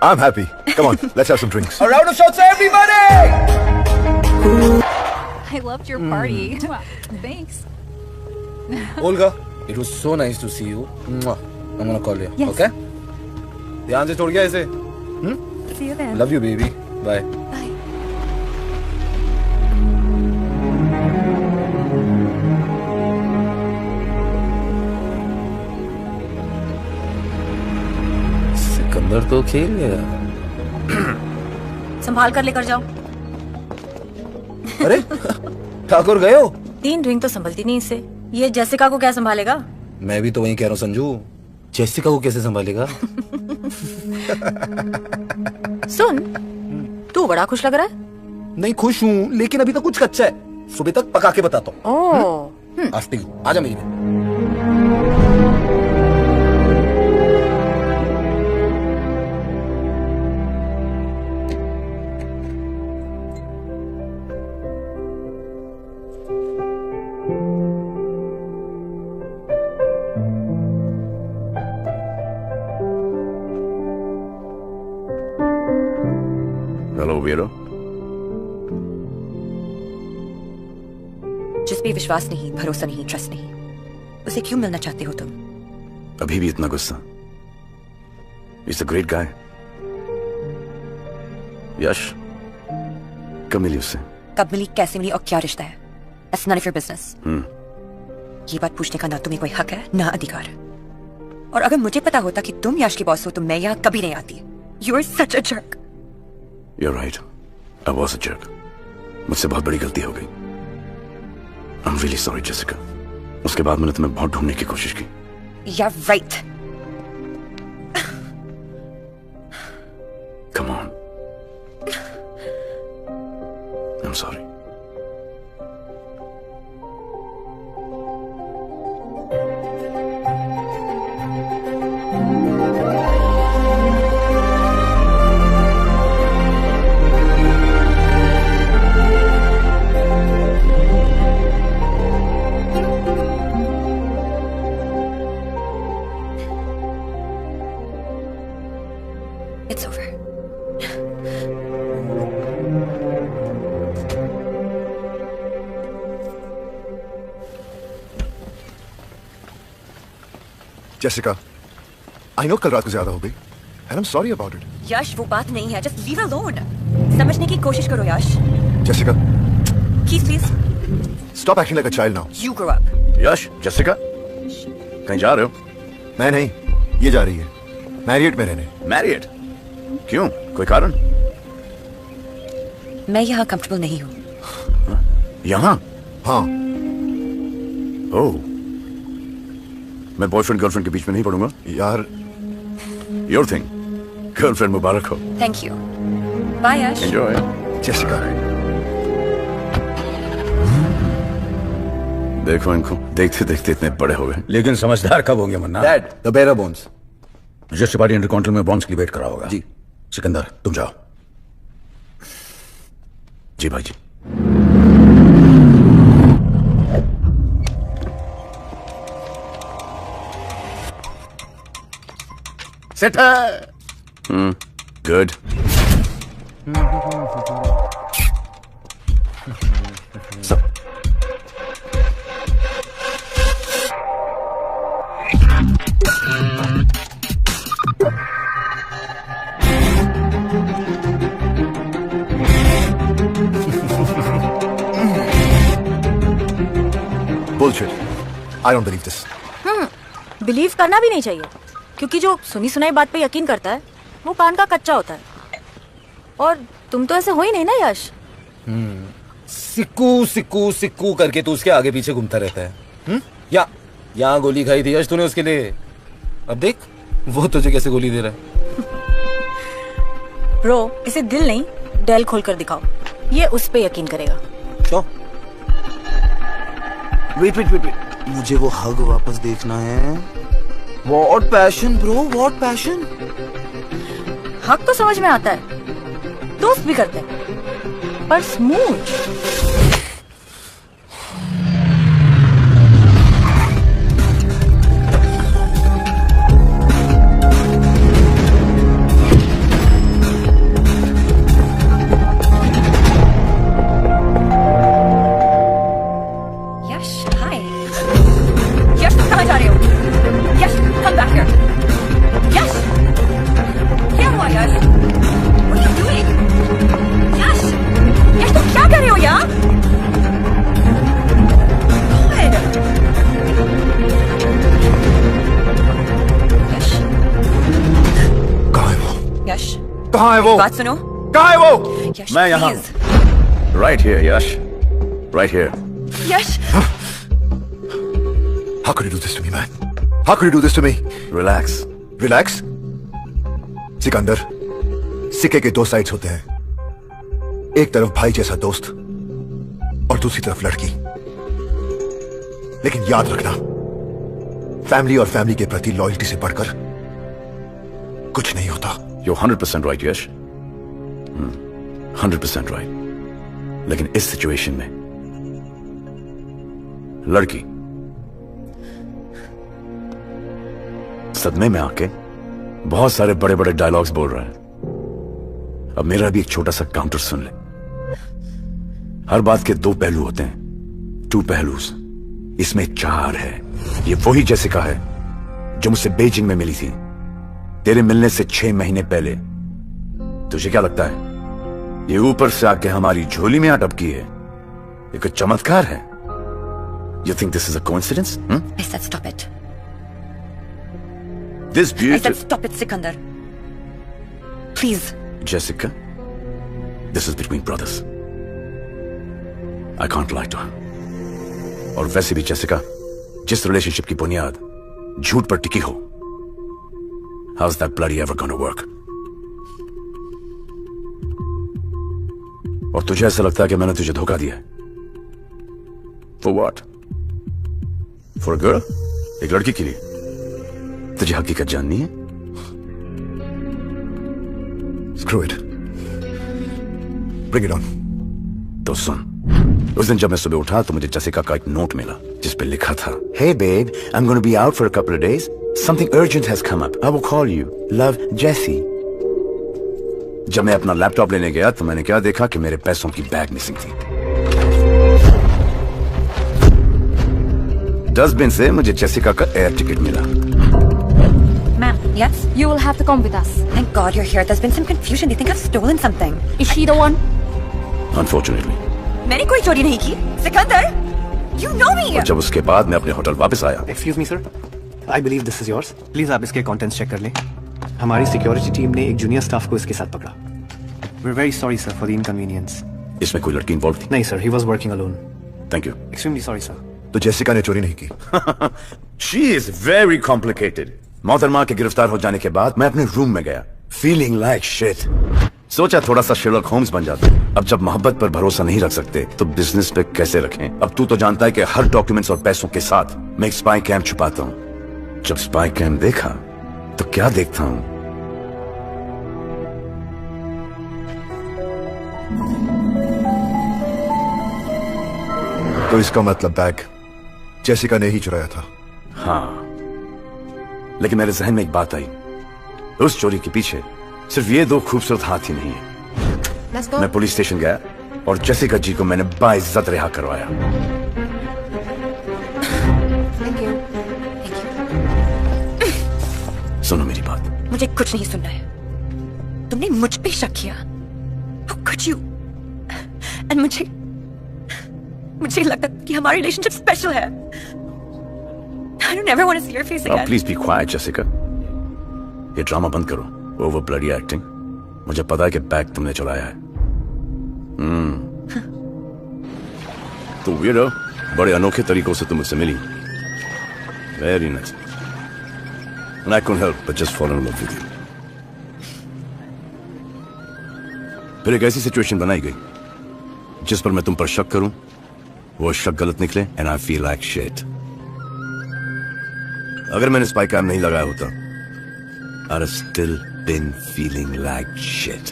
I'm happy. Come on, let's have some drinks. A round of shots, everybody! I loved your party. Thanks. Olga, it was so nice to see you. Mwah. I'm gonna call you. Yes. Okay? ध्यान से छोड़ गया इसे. See you then. Love you, baby. Bye. Bye. Sikandar तो खेल गया. संभाल कर लेकर जाओ. अरे ठाकुर गए हो? 3 ड्रिंक तो संभलती नहीं इससे. ये जेसिका को क्या संभालेगा? मैं भी तो वही कह रहा हूँ संजू. जेसिका को कैसे संभालेगा? सुन, तू बड़ा खुश लग रहा है. नहीं खुश हूँ, लेकिन अभी तक कुछ कच्चा है. सुबह तक पका के बताता हूँ. ओह. आस्ती, आजा मेरी में. हेलो वीरो। जिस पे विश्वास नहीं, भरोसा नहीं, ट्रस्ट नहीं, उसे क्यों मिलना चाहते हो तुम? अभी भी इतना गुस्सा? He's a great guy. यश, कब मिली उससे? कब मिली, कैसे मिली और क्या रिश्ता है? That's none of your business. ये बात पूछने का ना तुम्हें कोई हक है ना अधिकार. और अगर मुझे पता होता कि तुम यश की बॉस हो तो मैं यहाँ कभी नहीं आती. You're such a jerk. You're right. I was a jerk. मुझसे बहुत बड़ी गलती हो गई. I'm really sorry, Jessica. उसके बाद मैंने तुम्हें बहुत ढूंढने की कोशिश की. You're right. Come on. I'm sorry. It's over. Jessica, I know कल रात को ज्यादा हो गई, and I'm sorry about it. यश, वो बात नहीं है. Just leave alone. समझने की कोशिश करो यश. Jessica, Keith, please. stop acting like a child now. You grow up. Yash, Jessica, कहीं जा रहे हो? मैं नहीं, ये जा रही है. मैरियट में रहने. Married? क्यों? कोई कारण? मैं यहाँ कंफर्टेबल नहीं हूँ. यहाँ? हाँ. ओह. मैं बॉयफ्रेंड गर्लफ्रेंड के बीच में नहीं पढ़ूंगा. यार. Your thing. गर्लफ्रेंड मुबारक हो. Thank you. Bye Yash. Enjoy. Jessica. देखो इनको, देखते देखते इतने बड़े हो गए. लेकिन समझदार कब होंगे Munna? Dad, the bearer bones. Register party intercontinental में बॉन्ड्स की वेट करा होगा. जी. सिकंदर, तुम जाओ. जी भाई जी. Sit her. Good. So. Bullshit. I don't believe this. Believe करना भी नहीं चाहिए, क्योंकि जो सुनी सुनाई बात पे यकीन करता है वो कान का कच्चा होता है। और तुम तो ऐसे हो ही नहीं ना यश। सिक्कू सिक्कू सिक्कू करके तू उसके आगे पीछे घूमता रहता है। या यहाँ गोली खाई थी यश तूने उसके लिए, अब देख वो तुझे कैसे गोली दे रहा है। ब्रो, इसे दिल नहीं डेल खोल कर दिखाओ, ये उस पे यकीन करेगा। वेट वेट वेट, मुझे वो हग वापस देखना है। What passion bro, what passion. हक तो समझ में आता है, दोस्त भी करते हैं, पर स्मूथ। कहाँ है वो? बात सुनो। कहाँ है वो? यश, मैं यहाँ please। Right here Yash, right here. Yash, How could you do this to me, man? How could you do this to me? Relax. Relax. Sikandar, सिक्के के दो साइड्स होते हैं, एक तरफ भाई जैसा दोस्त और दूसरी तरफ लड़की। लेकिन याद रखना, फैमिली और फैमिली के प्रति लॉयल्टी से बढ़कर कुछ नहीं होता। You're 100% right, Yash. 100% right। लेकिन इस सिचुएशन में लड़की सदमे में आके बहुत सारे बड़े बड़े डायलॉग्स बोल रहा है। अब मेरा भी एक छोटा सा काउंटर सुन ले। हर बात के दो पहलू होते हैं, टू पहलूज। इसमें चार है। ये वही जेसिका है जो मुझसे बीजिंग में मिली थी तेरे मिलने से 6 महीने पहले। तुझे क्या लगता है ये ऊपर से आके हमारी झोली में अटकी है? ये कोई चमत्कार है? You think this is a coincidence? I said stop it. This I beautiful said stop it, Sikandar. Please. Jessica, this is between brothers. I can't lie to her. और वैसे भी जेसिका, जिस रिलेशनशिप की बुनियाद झूठ पर टिकी हो, how's that bloody ever gonna work? और तुझे ऐसा लगता है कि मैंने तुझे धोखा दिया है? For what? For a girl? एक लड़की के लिए? तुझे हकीकत जाननी है? Screw it. Bring it on. तो सुन, उस दिन जब मैं सुबह उठा तो मुझे जेसिका का एक नोट मिला जिस पे लिखा था, Hey babe, I'm going to be out for a couple of days. Something urgent has come up. I will call you. Love, Jessie. जब मैं अपना लैपटॉप लेने गया तो मैंने क्या देखा कि मेरे पैसों की बैग मिसिंग थी। डस्टबिन से मुझे जेसिका का एयर टिकट मिला। Ma'am, yes? You will have to come with us. Thank God you're here. There's been some confusion. They think I've stolen something. Is she the one? Unfortunately. मैंने कोई चोरी नहीं की। Sikandar, you know me. और जब उसके बाद मैं अपने होटल वापस आया। Excuse me, sir. I believe this is yours. Please आप इसके contents check कर लें। हमारी सिक्योरिटी टीम ने एक जूनियर स्टाफ को इसके साथ पकड़ा। We're very sorry, sir, for the inconvenience. इसमें कोई लड़की इन्वॉल्व थी? नहीं sir, he was working alone. Thank you. Extremely sorry, sir. तो जेसिका ने चोरी नहीं की। She is very complicated. मोहतरमा के गिरफ्तार हो जाने के बाद मैं अपने रूम में गया, feeling like shit. सोचा थोड़ा सा शेरलॉक होम्स बन जाता। अब जब मोहब्बत पर भरोसा नहीं रख सकते तो बिजनेस पे कैसे रखें? अब तू तो जानता है कि हर डॉक्यूमेंट्स और पैसों के साथ मैं एक स्पाई कैम छुपाता हूँ। जब स्पाई कैम देखा तो क्या देखता हूँ? तो इसका मतलब बैग जेसिका ने ही चुराया था। हाँ, लेकिन मेरे जहन में एक बात आई, उस चोरी के पीछे सिर्फ ये दो खूबसूरत हाथी नहीं है। Let's go. मैं पुलिस स्टेशन गया और जेसिका जी को मैंने बाइज्जत रिहा करवाया। Thank you. सुनो मेरी बात। मुझे कुछ नहीं सुनना है। तुमने मुझ पे शक किया। How could you? And मुझे लगता कि हमारी रिलेशनशिप स्पेशल है। I don't ever want to see your face again. Please be quite Jessica, ये ड्रामा बंद करो, ओवर ब्लडी एक्टिंग। मुझे पता है कि बैग तुमने चुराया है। तो वीरो, बड़े अनोखे तरीकों से तुम मुझसे मिली। Very nice. And I couldn't help but just fall in love with you. फिर एक ऐसी सिचुएशन बनाई गई जिस पर मैं तुम पर शक करूं, वो शक गलत निकले, and I feel like shit. अगर मैंने स्पाई कैम नहीं लगाया होता, I'd have still been feeling like shit.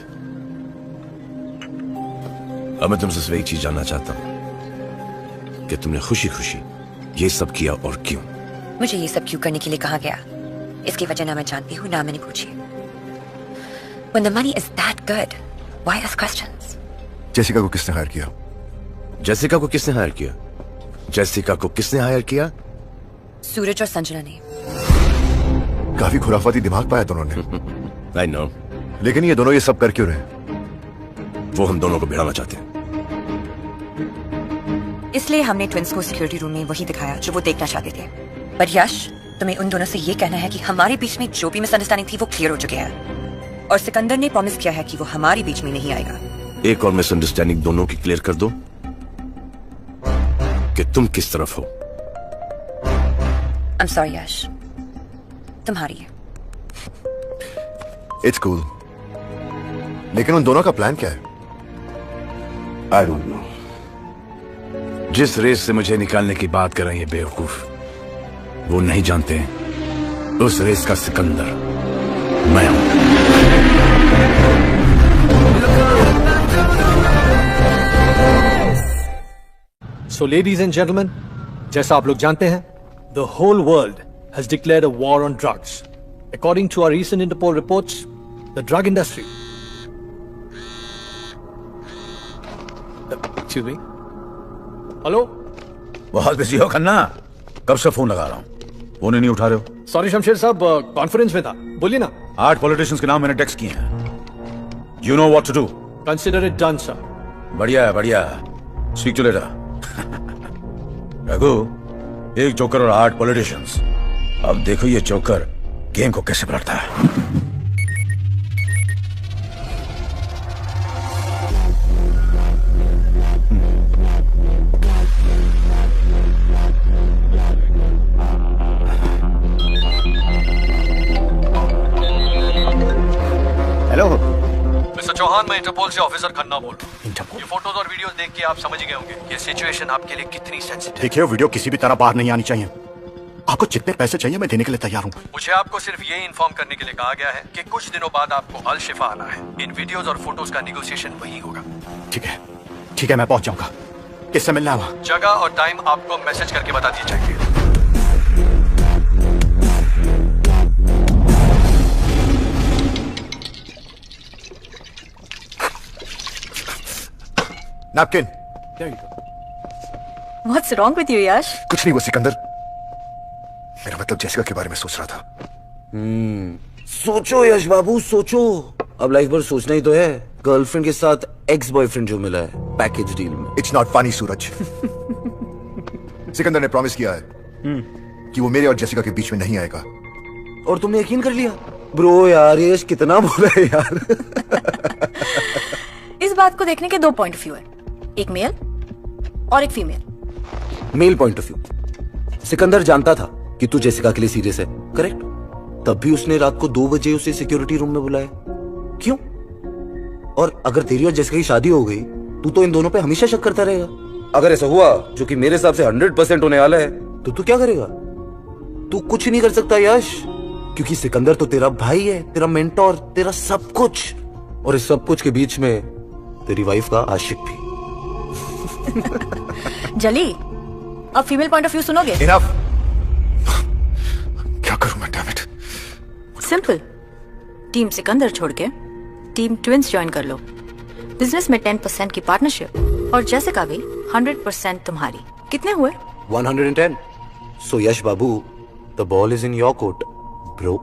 अब मैं तुमसे सिर्फ एक चीज जानना चाहता हूं कि तुमने खुशी खुशी ये सब किया और क्यों। मुझे ये सब क्यों करने के लिए कहा गया, इसकी वजह ना मैं जानती हूँ ना मैंने पूछी। When the money is that good, why ask questions? Jessica को किसने हायर किया? जेसिका को किसने हायर किया? जेसिका को किसने हायर किया? सूरज और संजना ने। काफी खुराफाती दिमाग पाया दोनों ने। I know. लेकिन ये दोनों ये सब कर क्यों रहे? वो हम दोनों को भिड़ाना चाहते हैं। इसलिए हमने ट्विंस को सिक्योरिटी रूम में वही दिखाया जो वो देखना चाहते थे। पर यश, तुम्हें उन दोनों से ये कहना है कि हमारे बीच में जो भी मिसअंडरस्टैंडिंग थी वो क्लियर हो चुके हैं, और सिकंदर ने प्रॉमिस किया है कि वो हमारे बीच में नहीं आएगा। एक और मिसअंडरस्टैंडिंग दोनों की क्लियर कर दो कि तुम किस तरफ हो। I'm sorry यश, तुम्हारी है। It's cool. लेकिन उन दोनों का प्लान क्या है? I don't know. जिस रेस से मुझे निकालने की बात कर रहे हैं बेवकूफ, वो नहीं जानते हैं उस रेस का सिकंदर मैं हूं। So ladies and gentlemen, जैसा आप लोग जानते हैं, the whole world has declared a war on drugs. According to our recent Interpol reports, the drug industry. Excuse me. Hello? बहुत बिजी हो खन्ना, कब से फोन लगा रहा हूं, फोन ही नहीं उठा रहे हो। सॉरी शमशेर साहब, कॉन्फ्रेंस में था, बोलिए ना। 8 पॉलिटिशियंस के नाम मैंने टेक्स्ट किए हैं। You know what to do. Consider it done, sir. बढ़िया है, बढ़िया। Speak to later. रघु, एक जोकर और 8 पॉलिटिशियंस। अब देखो ये जोकर गेम को कैसे पलटता है। हेलो मिस्टर चौहान, मैं इंटरपोल से ऑफिसर खन्ना बोल रहा हूँ। ये फोटोज और वीडियोस देख के आप समझ ही गए होंगे ये सिचुएशन आपके लिए कितनी सेंसिटिव। देखिए, वीडियो किसी भी तरह बाहर नहीं आनी चाहिए। आपको जितने पैसे चाहिए मैं देने के लिए तैयार हूँ। मुझे आपको सिर्फ ये इन्फॉर्म करने के लिए कहा गया है कि कुछ दिनों बाद आपको अल शिफा आना है। इन वीडियोस और फोटोज का नेगोशिएशन वही होगा। ठीक है, मैं पहुंच जाऊंगा। किससे मिलना है वहाँ? जगह और टाइम आपको मैसेज करके बता दिए जाएंगे। Napkin. What's wrong with you, यश? कुछ नहीं, वो सिकंदर, मेरा मतलब जेसिका के बारे में सोच रहा था। सोचो यश बाबू, सोचो। अब लाइफ भर सोचना ही तो है। गर्लफ्रेंड के साथ एक्स बॉयफ्रेंड जो मिला है पैकेज डील में। इट्स नॉट फनी सूरज। सिकंदर ने प्रॉमिस किया है कि वो मेरे और जेसिका के बीच में नहीं आएगा। और तुमने यकीन कर लिया? ब्रो यार, यश कितना बोला है यार। इस बात को देखने के 2 पॉइंट ऑफ व्यू है, एक मेल और एक female. Male point of view, Sikandar जानता था कि तू जेसिका के लिए सीरियस है, करेक्ट? तब भी उसने रात को 2 बजे उसे सिक्योरिटी रूम में बुलाया। क्यों? और अगर तेरी और जेसिका की शादी हो गई, तू तो इन दोनों पे हमेशा शक करता रहेगा। अगर ऐसा हुआ, जो कि मेरे हिसाब से 100% होने वाला है, तो तू क्या करेगा? तू कुछ नहीं कर सकता यश, क्योंकि सिकंदर तो तेरा भाई है, तेरा मेंटोर, तेरा सब कुछ। और इस सब कुछ के बीच में तेरी वाइफ का आशिक भी। जली, अब फीमेल पॉइंट ऑफ व्यू सुनोगे? Enough. क्या करूं मैं, damn it? Simple, team Sikandar छोड़ के टीम ट्विंस ज्वाइन कर लो। बिजनेस में 10% की पार्टनरशिप और जेसिका भी 100% तुम्हारी। कितने हुए? 110. So Yash Babu, the ball is in your court, bro.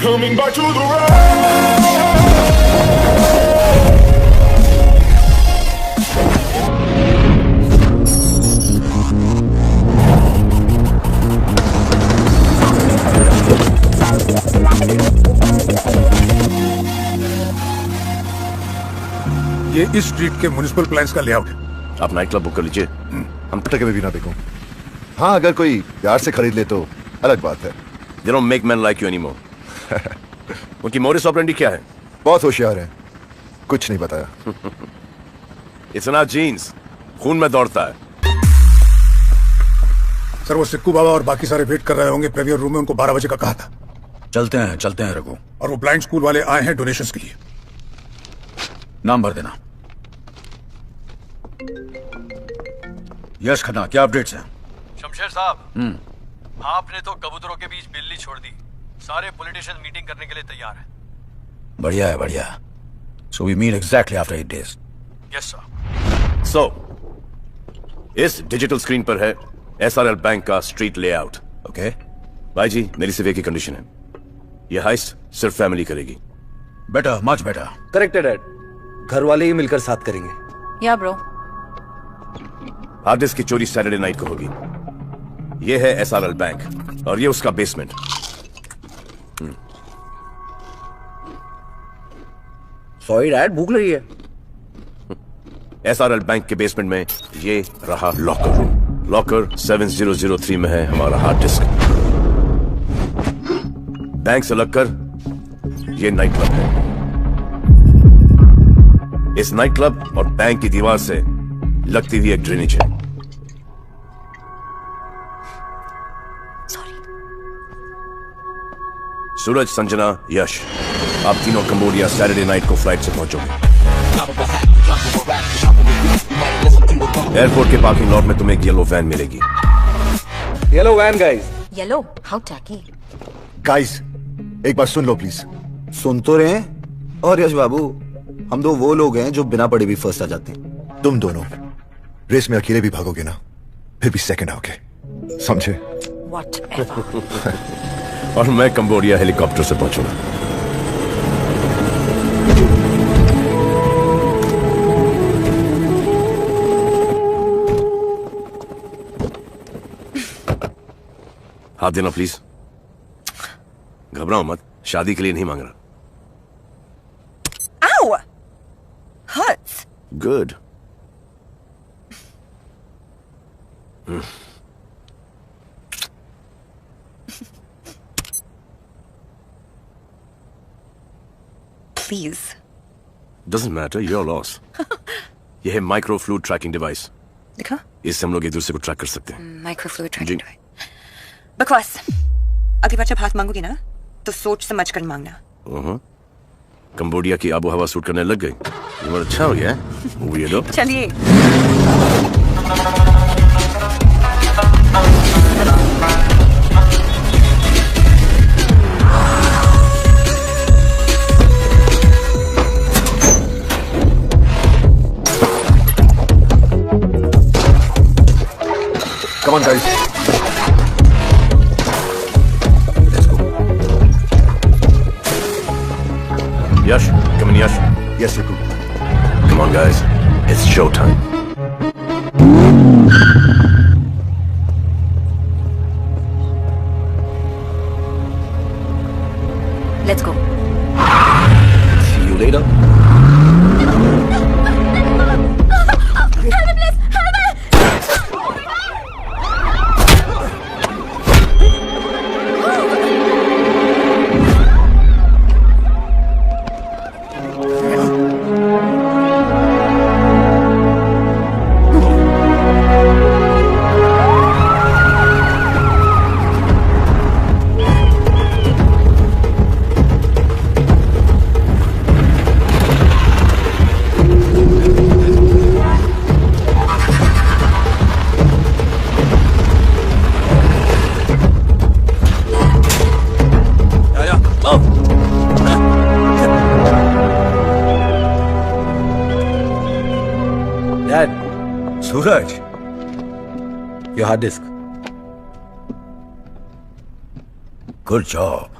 coming back to the road. ये इस स्ट्रीट के म्युनिसिपल प्लान्स का लेआउट है। आप नाइट क्लब बुक कर लीजिए। हम टके में भी ना देखूं। हाँ, अगर कोई प्यार से खरीद ले तो अलग बात है। They don't make men like you anymore. उनकी मोडिस ऑपरेंडी क्या है? बहुत होशियार है, कुछ नहीं बताया। इतना जीन्स खून में दौड़ता है। सर, वो सिक्कू बाबा और बाकी सारे वेट कर रहे होंगे प्रीमियर रूम में। उनको 12 बजे का कहा था। चलते हैं रघु। और वो ब्लाइंड स्कूल वाले आए हैं डोनेशंस के लिए। नाम भर देना। यश खन्ना, क्या अपडेट्स हैं? शमशेर साहब, आपने तो कबूतरों के बीच बिल्ली छोड़ दी। सारे पॉलिटिशियन मीटिंग करने के लिए तैयार हैं। बढ़िया है, बढ़िया। So we meet exactly after 8 days। Yes sir. So इस डिजिटल स्क्रीन पर है एसआरएल बैंक का स्ट्रीट लेआउट। ओके भाई जी, मेरी सिर्फ एक ही कंडीशन है, यह हाइस्ट सिर्फ फैमिली करेगी। Better, much better. करेक्ट है डैड, घर वाले ही मिलकर साथ करेंगे। या ब्रो। हार्ड डिस्क की चोरी सैटरडे नाइट को होगी। यह है एसआरएल बैंक और ये उसका बेसमेंट। सॉरी डैड, भूख लगी है। एसआरएल बैंक के बेसमेंट में ये रहा लॉकर रूम। लॉकर 7003 में है हमारा हार्ड डिस्क। बैंक से लगकर ये नाइट क्लब है। इस नाइट क्लब और बैंक की दीवार से लगती हुई एक ड्रेनेज है। सूरज, संजना, यश, आप तीनों कंबोडिया सैटरडे नाइट को फ्लाइट से पहुंचोगे। एयरपोर्ट के पार्किंग लॉट में तुम्हें एक येलो वैन मिलेगी। Yellow van guys. Yellow, how tacky. Guys, एक बार सुन लो प्लीज। सुन तो रहे हैं। और यश बाबू, हम दो वो लोग हैं जो बिना पढ़े भी फर्स्ट आ जाते हैं। तुम दोनों रेस में अकेले भी भागोगे ना, फिर भी सेकंड आओगे, समझे? Whatever. और मैं कंबोडिया हेलीकॉप्टर से पहुंचूंगा। हाथ देना प्लीज। घबराओ मत, शादी के लिए नहीं मांग रहा। Ow! Hurts. Good. Please. Doesn't matter, your loss. यह है माइक्रो फ्लूइड ट्रैकिंग डिवाइस। दिखा? इससे हम लोग एक दूसरे को ट्रैक कर सकते हैं। Microfluid tracking device. बकवास। अगली बार जब हाथ मांगोगी ना, तो सोच समझ कर मांगना। कंबोडिया की आबो हवा सूट करने लग गई। ये अच्छा हो गया है। Weirdo। चलिए। Come on, guys. Let's go. Yash, come in, Yash. Yes, Yaku. Come on, guys. It's showtime. Let's go. See you later. Suraj, Your hard disk. Good job.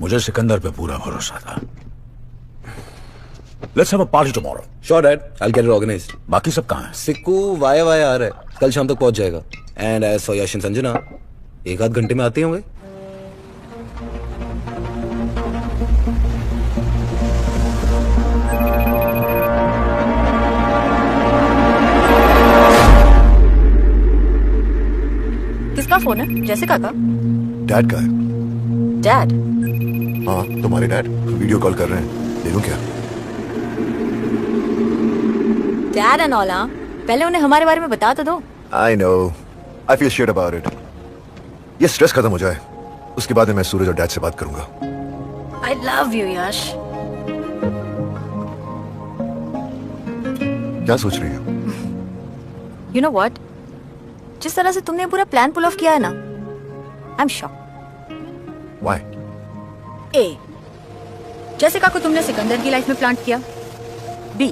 मुझे सिकंदर पे पूरा भरोसा था। Let's have a party tomorrow. Sure dad, I will get it organised. बाकी सब कहाँ हैं? सिक्कू via via आ रहा है, कल शाम तक पहुंच जाएगा। And as for Yash and Sanjana, एक आध घंटे में आते होंगे। किसका फोन है? जेसिका का? डैड का है। डैड? हाँ, तुम्हारे डैड वीडियो कॉल कर रहे हैं। ले लूं क्या? डैड एंड ऑल, पहले उन्हें हमारे बारे में बता तो दो। I know, I feel shit about it. ये स्ट्रेस खत्म हो जाए, उसके बाद में मैं सूरज और डैड से बात करूंगा। आई लव यू यश। क्या सोच रही हो? यू नो व्हाट, जिस तरह से तुमने पूरा प्लान पुल ऑफ किया है ना, I am shocked. Why? A, Jessica को तुमने सिकंदर की लाइफ में प्लांट किया। बी,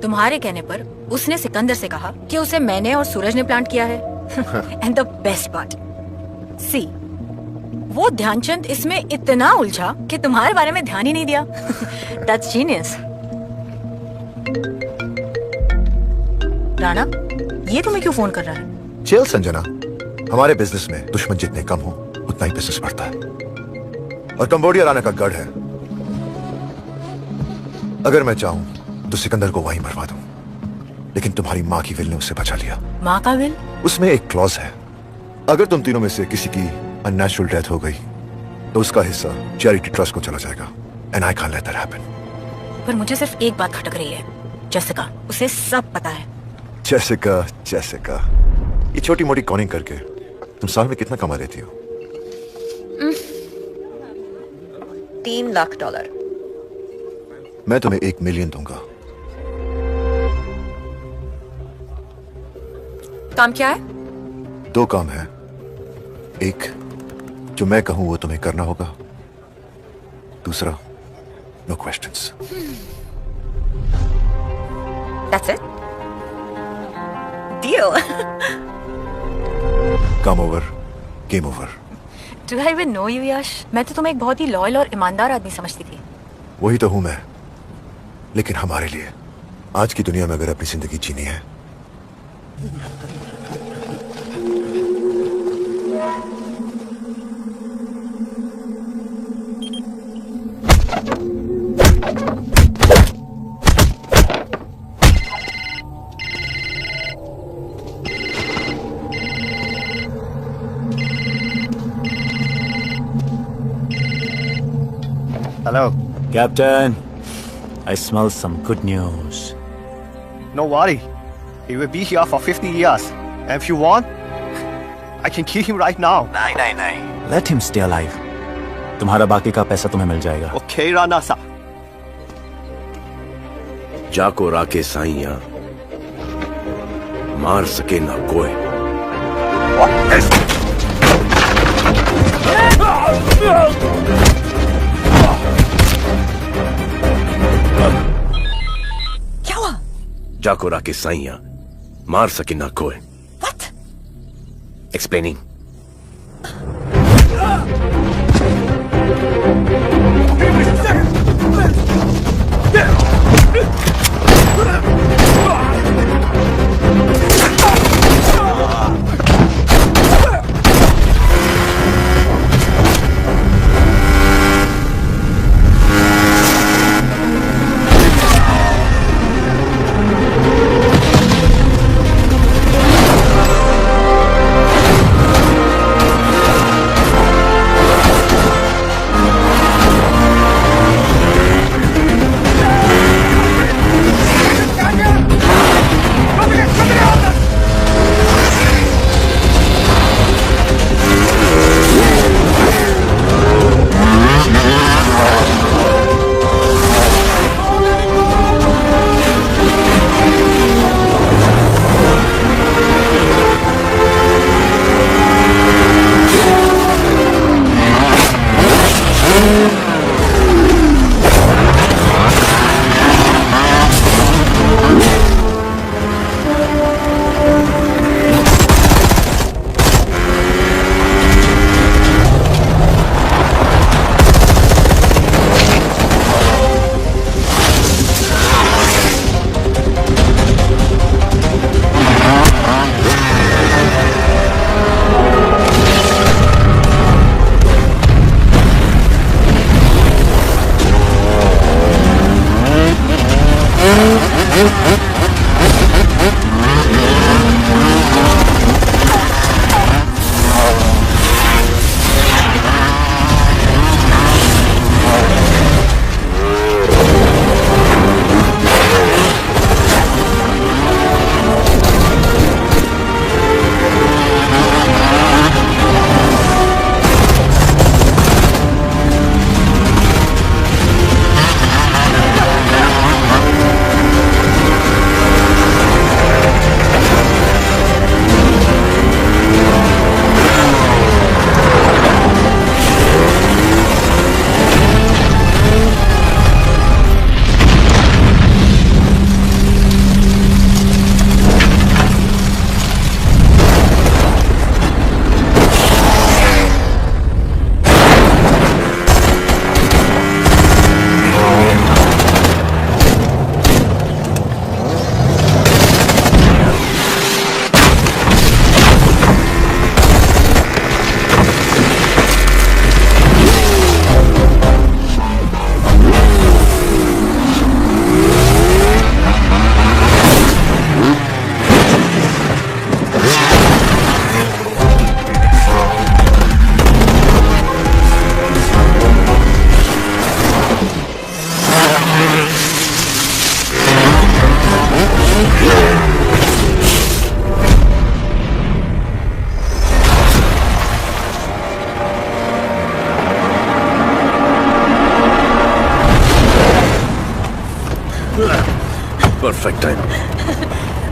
तुम्हारे कहने पर उसने सिकंदर से कहा कि उसे मैंने और सूरज ने प्लांट किया है। एंड द बेस्ट पार्ट, सी, वो ध्यानचंद इसमें इतना उलझा कि तुम्हारे बारे में ध्यान ही नहीं दिया। That's genius. राणा, ये तुम्हें क्यों फोन कर रहा है? चिल संजना, हमारे बिजनेस में दुश्मन जितने कम हो उतना ही बिजनेस बढ़ता है, और कंबोडिया लाने का गढ़ है। अगर मैं चाहूं तो सिकंदर को वहीं मरवा दूं, लेकिन तुम्हारी माँ की विल ने उसे बचा लिया। माँ का विल? उसमें एक क्लॉज है, अगर तुम तीनों में से किसी की अननेचुरल डेथ हो गई तो उसका हिस्सा चैरिटी ट्रस्ट को चला जाएगा। And I can't let that happen. पर मुझे सिर्फ एक बात खटक रही है, जेसिका, उसे सब पता है। जेसिका, जेसिका, ये छोटी मोटी कॉनिंग करके तुम साल में कितना कमा लेती हो? $3 लाख। मैं तुम्हें 1 मिलियन दूंगा। काम क्या है? 2 काम है। एक, जो मैं कहूं वो तुम्हें करना होगा। दूसरा, no questions. That's it? Deal. काम over, game over. Do I even know you, Yash? मैं तो तुम्हें एक बहुत ही लॉयल और ईमानदार आदमी समझती थी। वही तो हूं मैं, लेकिन हमारे लिए आज की दुनिया में अगर अपनी जिंदगी जीनी है Hello. Captain, I smell some good news. No worry. He will be here for 50 years. And if you want, I can kill him right now. नहीं। Let him stay alive. तुम्हारा बाकी का पैसा तुम्हें मिल जाएगा। Okay, Rana sir. जाको राके साइया मार सके ना कोई। क्या हुआ? जाको राके साइया मार सके ना कोई। What? Explaining.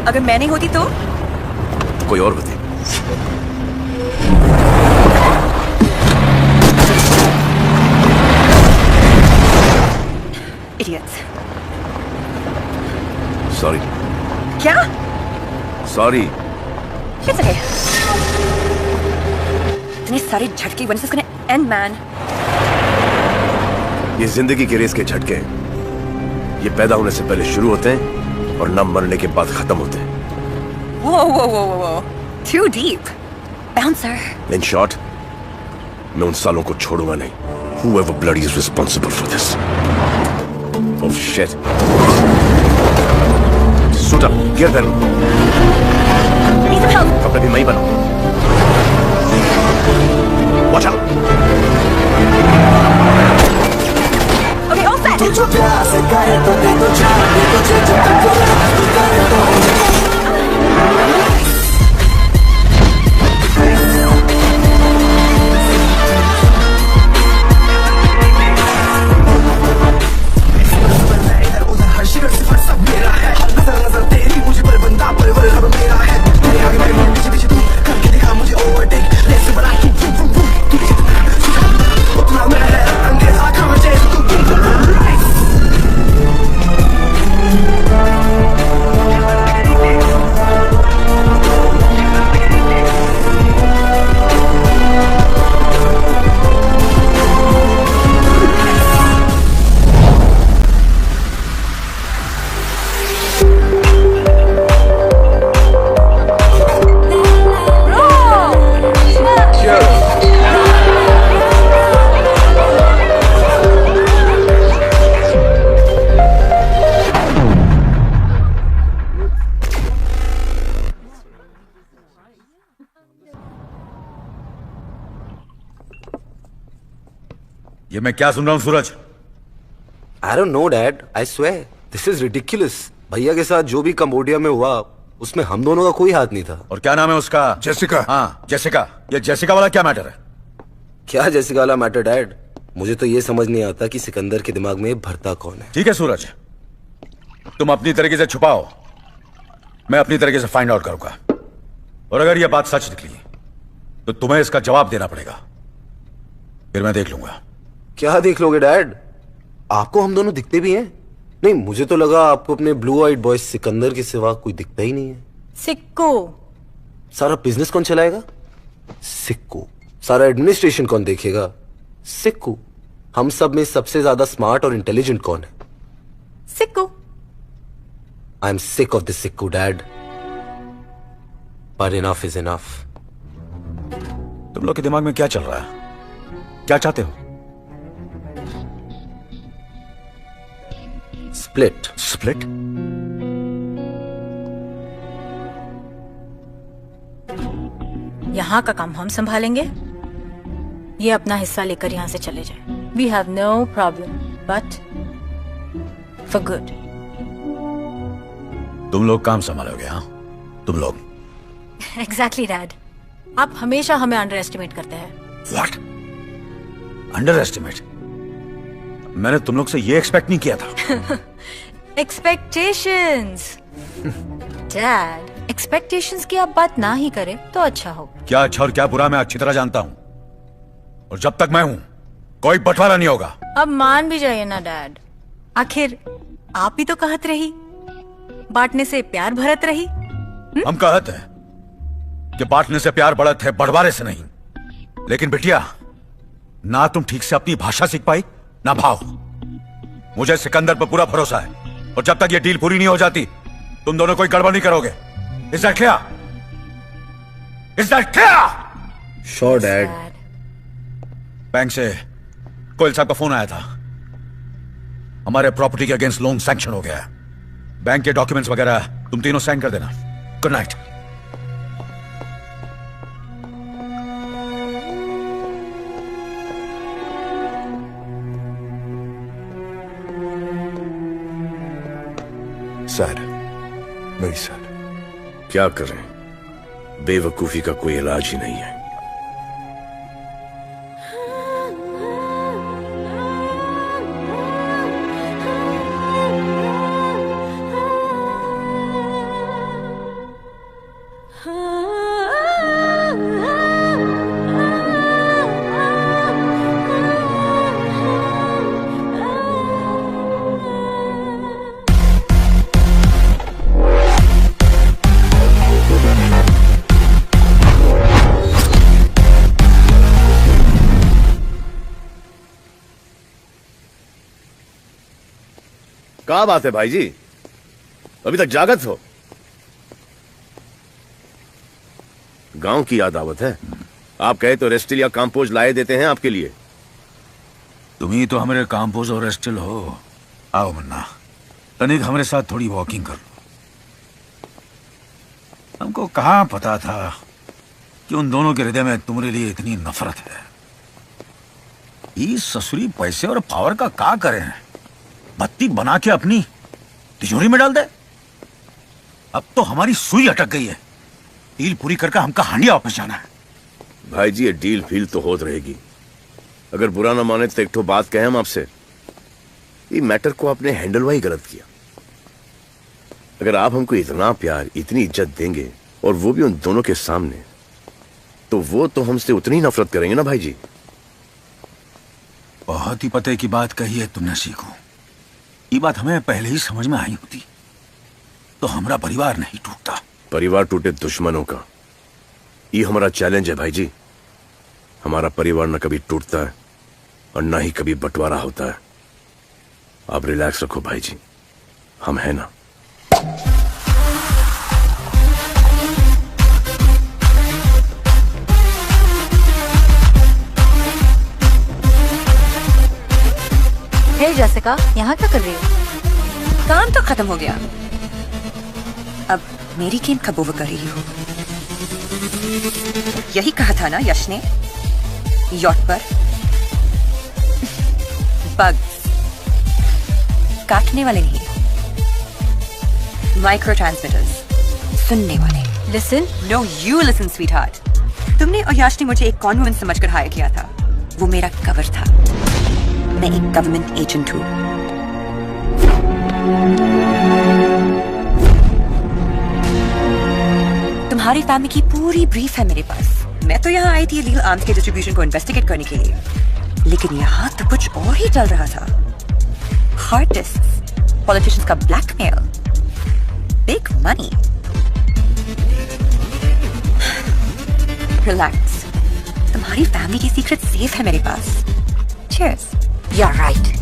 अगर मैं नहीं होती तो कोई और होती। इडियट्स। सॉरी। क्या? सॉरी। It's okay. इतने सारे झटके when is this gonna end, man? ये जिंदगी के रेस के झटके ये पैदा होने से पहले शुरू होते हैं और न मरने के बाद खत्म होते हैं। Whoa. Too deep. Bouncer. In short, मैं उन सालों को छोड़ूंगा नहीं। Whoever bloody is responsible for this. Oh shit. Suit up. Gear pehno. Need some help. कपड़े भी मैं ही बनाऊं। Watch out. Okay, all set. तुझे प्यार से करे तो दे दो जान, दे तुझे जब तक तू करे तो ये मैं क्या सुन रहा हूं सूरज? I don't know, Dad. I swear. This is ridiculous. भैया के साथ जो भी कंबोडिया में हुआ उसमें हम दोनों का कोई हाथ नहीं था। और क्या नाम है उसका? जेसिका। हाँ जेसिका। ये जेसिका वाला क्या मैटर है? क्या जेसिका वाला मैटर, डैड? मुझे तो ये समझ नहीं आता कि सिकंदर के दिमाग में भरता कौन है। ठीक है सूरज, तुम अपनी तरीके से छुपाओ, मैं अपनी तरीके से फाइंड आउट करूंगा। और अगर यह बात सच निकली तो तुम्हें इसका जवाब देना पड़ेगा, फिर मैं देख लूंगा। क्या देख लोगे डैड? आपको हम दोनों दिखते भी हैं? नहीं, मुझे तो लगा आपको अपने ब्लू आइड बॉय सिकंदर के सिवा कोई दिखता ही नहीं है। सिक्कू। सारा बिजनेस कौन चलाएगा? सिक्कू। सारा एडमिनिस्ट्रेशन कौन देखेगा? सिक्कू। हम सब में सबसे ज्यादा स्मार्ट और इंटेलिजेंट कौन है? सिक्कू। I am sick of this Sikku dad, but enough is enough. तुम लोग के दिमाग में क्या चल रहा है? क्या चाहते हो? स्प्लिट। स्प्लिट? यहाँ का काम हम संभालेंगे, ये अपना हिस्सा लेकर यहाँ से चले जाए। We have no problem, but for good. तुम लोग काम संभालोगे? हाँ तुम लोग। एग्जैक्टली डैड, आप हमेशा हमें अंडर एस्टिमेट करते हैं। व्हाट? Under estimate? मैंने तुम लोग से ये एक्सपेक्ट नहीं किया था। एक्सपेक्टेशंस डैड, एक्सपेक्टेशंस की आप बात ना ही करें तो अच्छा हो। क्या अच्छा और क्या बुरा मैं अच्छी तरह जानता हूं, और जब तक मैं हूं कोई बंटवारा नहीं होगा। अब मान भी जाइए ना डैड, आखिर आप ही तो कहत रही बांटने से प्यार भरत रही। हम कहते हैं कि बांटने से प्यार बढ़त है, बंटवारे से नहीं। लेकिन बिटिया, ना तुम ठीक से अपनी भाषा सीख पाई ना भाव। मुझे सिकंदर पर पूरा भरोसा है, और जब तक ये डील पूरी नहीं हो जाती तुम दोनों कोई गड़बड़ नहीं करोगे। Is that clear? Is that clear? Sure, Dad. Bank से कोयल साहब का फोन आया था, हमारे प्रॉपर्टी के अगेंस्ट लोन सैंक्शन हो गया है। बैंक के डॉक्यूमेंट्स वगैरह तुम तीनों साइन कर देना। Good night. Sad, very sad. क्या करें, बेवकूफी का कोई इलाज ही नहीं है। क्या बात है भाई जी, अभी तक जागत हो? गांव की याद आवत है। आप कहे तो रेस्टिल या काम्पोज लाए देते हैं आपके लिए। तुम ही तो हमारे काम्पोज और रेस्टिल हो। आओ मन्ना, तनिक हमारे साथ थोड़ी वॉकिंग कर लो। हमको कहाँ पता था कि उन दोनों के हृदय में तुम्हारे लिए इतनी नफरत है। ये ससुरी पैसे और पावर का क्या करें? बत्ती बना के अपनी तिजोरी में डाल दे। अब तो हमारी सुई अटक गई है। डील पूरी करके हमका हांडिया वापस जाना है। भाई जी, ये डील फील तो होत रहेगी। अगर बुरा ना माने तो एक तो बात कहें हम आपसे, ये मैटर को आपने हैंडल वाही गलत किया। अगर आप हमको इतना प्यार, इतनी इज्जत देंगे और वो भी उन दोनों के सामने, तो वो तो हमसे उतनी नफरत करेंगे ना भाई जी। बहुत ही पते की बात कही है तुमने सीखो। ये बात हमें पहले ही समझ में आई होती तो हमारा परिवार नहीं टूटता। परिवार टूटे दुश्मनों का, ये हमारा चैलेंज है भाई जी। हमारा परिवार न कभी टूटता है और न ही कभी बंटवारा होता है। आप रिलैक्स रखो भाई जी, हम हैं ना। हे जेसिका, यहाँ क्या कर रही हो? काम तो खत्म हो गया, अब मेरी गेम कब ओवर कर रही हो? यही कहा था ना यश ने, यॉट पर बग्स काटने वाले नहीं, माइक्रो ट्रांसमिटर्स सुनने वाले। Listen, no you listen sweetheart. तुमने और यश ने मुझे एक कॉन्वोमेंट समझकर हायर किया था, वो मेरा कवर था। मैं एक गवर्नमेंट एजेंट हूं। तुम्हारी फैमिली की पूरी ब्रीफ है मेरे पास। मैं तो यहाँ आई थी लीगल आर्म्स के डिस्ट्रीब्यूशन को इन्वेस्टिगेट करने के लिए, लेकिन यहाँ तो कुछ और ही चल रहा था। हार्ड डिस्क, पॉलिटिशियंस का ब्लैकमेल, बिग मनी। रिलैक्स, तुम्हारी फैमिली की सीक्रेट सेफ है मेरे पास। चीयर्स। You are right.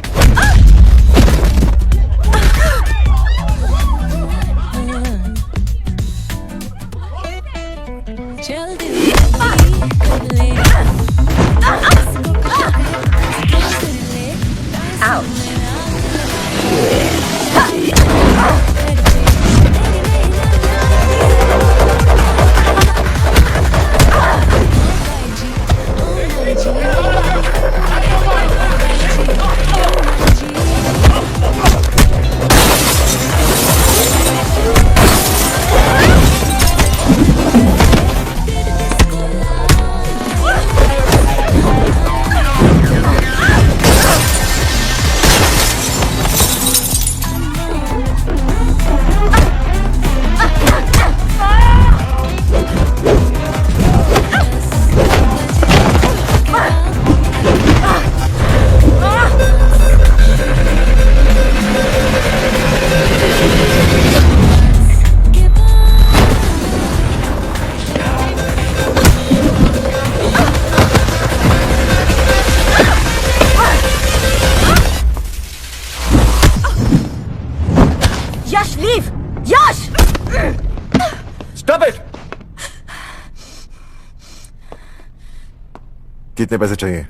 कितने पैसे चाहिए?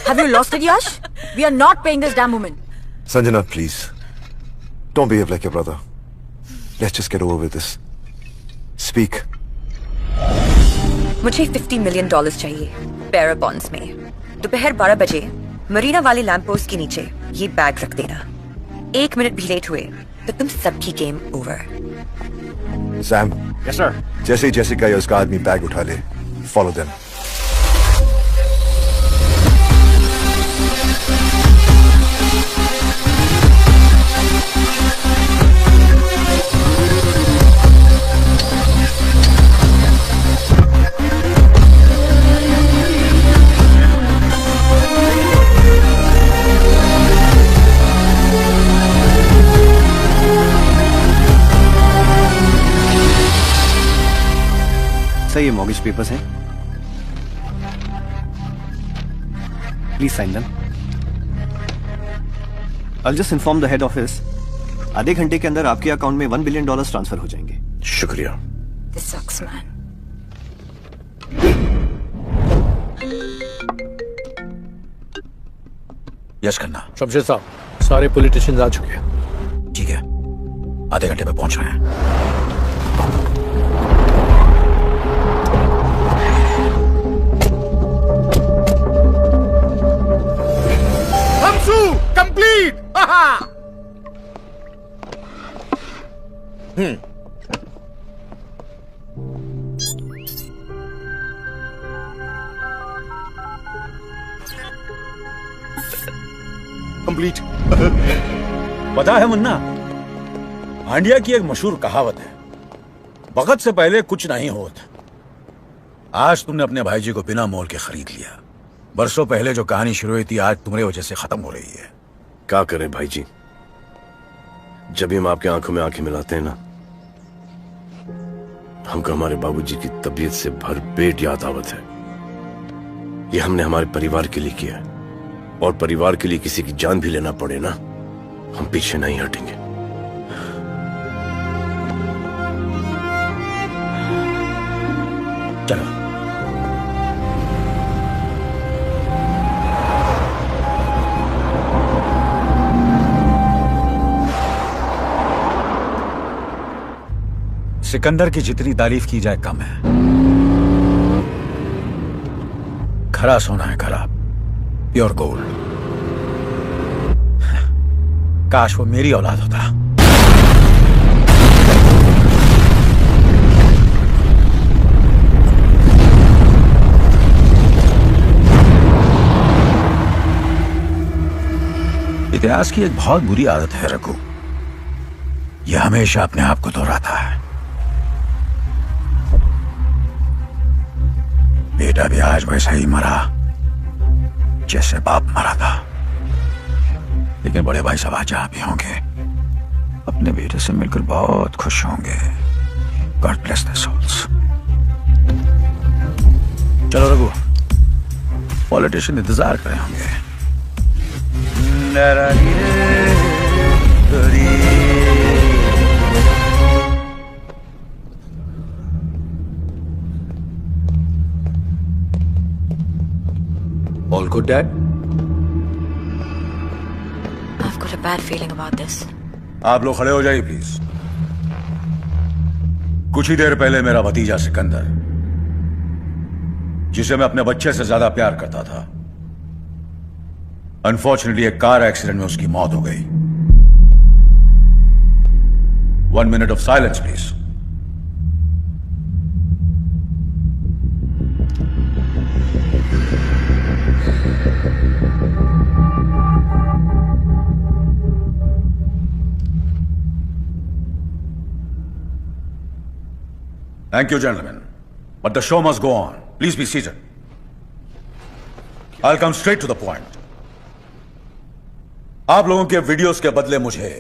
Have you lost it, Yash? We are not paying this damn woman. Sanjana, please. Don't behave like your brother. Let's just get over with this. Speak. मुझे $50 million चाहिए बेarer bonds में। दोपहर 12 बजे मरीना वाले lamp post के नीचे ये बैग रख देना। 1 मिनट भी लेट हुए तो तुम सबकी game over. Sam. Yes, sir. जैसे ही जेसिका या उसका आदमी बैग उठा ले, follow them. सर, ये मॉर्गेज पेपर्स हैं, please sign them. I'll just inform the head office. आधे घंटे के अंदर आपके अकाउंट में $1 बिलियन ट्रांसफर हो जाएंगे। शुक्रिया। This sucks, man. यश खन्ना। शमशेर साहब, सारे पॉलिटिशियंस आ चुके हैं। ठीक है, आधे घंटे में पहुंच रहे हैं। कंप्लीट। कंप्लीट। पता है मुन्ना, हांडिया की एक मशहूर कहावत है, वक्त से पहले कुछ नहीं होता। आज तुमने अपने भाई जी को बिना मोल के खरीद लिया। बरसों पहले जो कहानी शुरू हुई थी, आज तुम्हारी वजह से खत्म हो रही है। क्या करें भाई जी, जब भी हम आपकी आंखों में आंखें मिलाते हैं ना, हमको हमारे बाबूजी की तबीयत से भरपेट याद आवत है। ये हमने हमारे परिवार के लिए किया है, और परिवार के लिए किसी की जान भी लेना पड़े ना, हम पीछे नहीं हटेंगे। चलो। सिकंदर की जितनी तारीफ की जाए कम है। खरा सोना है, खरा प्योर गोल्ड। काश वो मेरी औलाद होता। इतिहास की एक बहुत बुरी आदत है रघु, ये हमेशा अपने आप को दोहराता है। बेटा भी आज वैसा ही मरा जैसे बाप मरा था। लेकिन बड़े भाई साहब आज जहां भी होंगे, अपने बेटे से मिलकर बहुत खुश होंगे। God bless their souls. चलो रघु, पॉलिटिशियन इंतजार कर रहे होंगे। All good, Dad? I've got a bad feeling about this. आप लोग खड़े हो जाइए प्लीज। कुछ ही देर पहले मेरा भतीजा सिकंदर, जिसे मैं अपने बच्चे से ज्यादा प्यार करता था, अनफॉर्चुनेटली एक कार एक्सीडेंट में उसकी मौत हो गई। 1 minute of silence please. Thank you, gentlemen. But the show must go on. Please be seated. I'll come straight to the point. आप लोगों के वीडियोस के बदले मुझे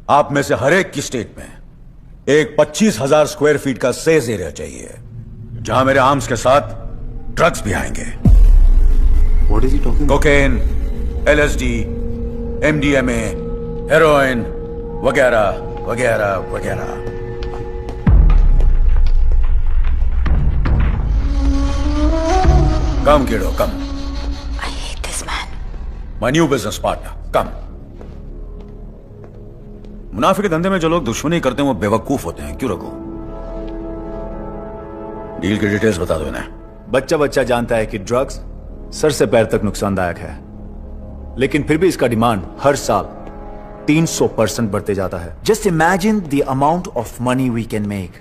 आप में से हर एक की स्टेट में एक 25,000 स्क्वायर फीट का सेज एरिया चाहिए, जहां मेरे आर्म्स के साथ ड्रग्स भी आएंगे। What is he talking? Cocaine, LSD, MDMA, heroin वगैरह वगैरह वगैरह। Come, kiddo, come. I hate this man. My new business partner, come. मुनाफे के धंधे में जो लोग दुश्मनी करते हैं वो बेवकूफ होते हैं, क्यों रघु? डील की डिटेल्स बता दो इन्हें। बच्चा बच्चा जानता है कि ड्रग्स सर से पैर तक नुकसानदायक है, लेकिन फिर भी इसका डिमांड हर साल 300% बढ़ते जाता है। Just imagine the amount of money we can make.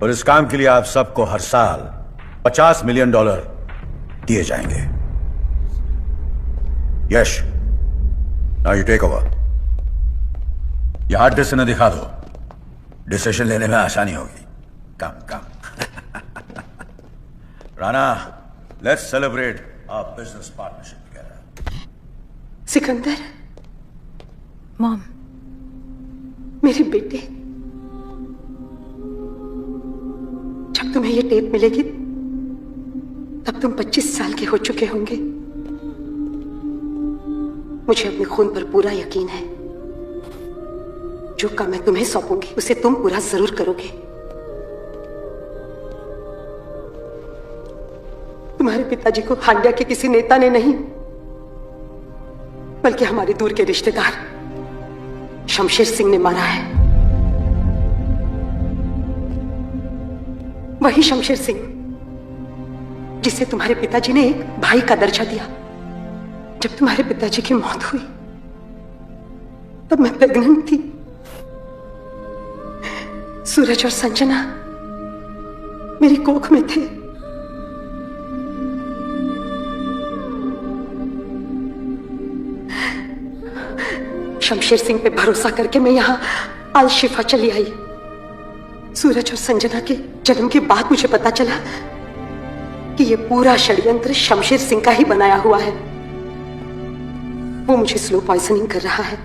और इस काम के लिए आप सबको हर साल $50 मिलियन दिए जाएंगे। Yash, now you take over. ये हार्ड डिस्क इन्हें दिखा दो, डिसीजन लेने में आसानी होगी। Come come. Rana, let's celebrate our business partnership together. Sikandar, mom, मेरे बेटे, जब तुम्हें ये टेप मिलेगी तब तुम 25 साल के हो चुके होंगे। मुझे अपने खून पर पूरा यकीन है। जो काम मैं तुम्हें सौंपूंगी उसे तुम पूरा जरूर करोगे। तुम्हारे पिताजी को हांडिया के किसी नेता ने नहीं, बल्कि हमारे दूर के रिश्तेदार शमशेर सिंह ने मारा है। वही शमशेर सिंह जिसे तुम्हारे पिताजी ने एक भाई का दर्जा दिया। जब तुम्हारे पिताजी की मौत हुई तब मैं प्रेग्नेंट थी। सूरज और संजना मेरी कोख में थे। शमशेर सिंह पे भरोसा करके मैं यहां अल शिफा चली आई। सूरज और संजना के जन्म के बाद मुझे पता चला कि ये पूरा षड्यंत्र शमशेर सिंह का ही बनाया हुआ है। वो मुझे स्लो पॉइजनिंग कर रहा है,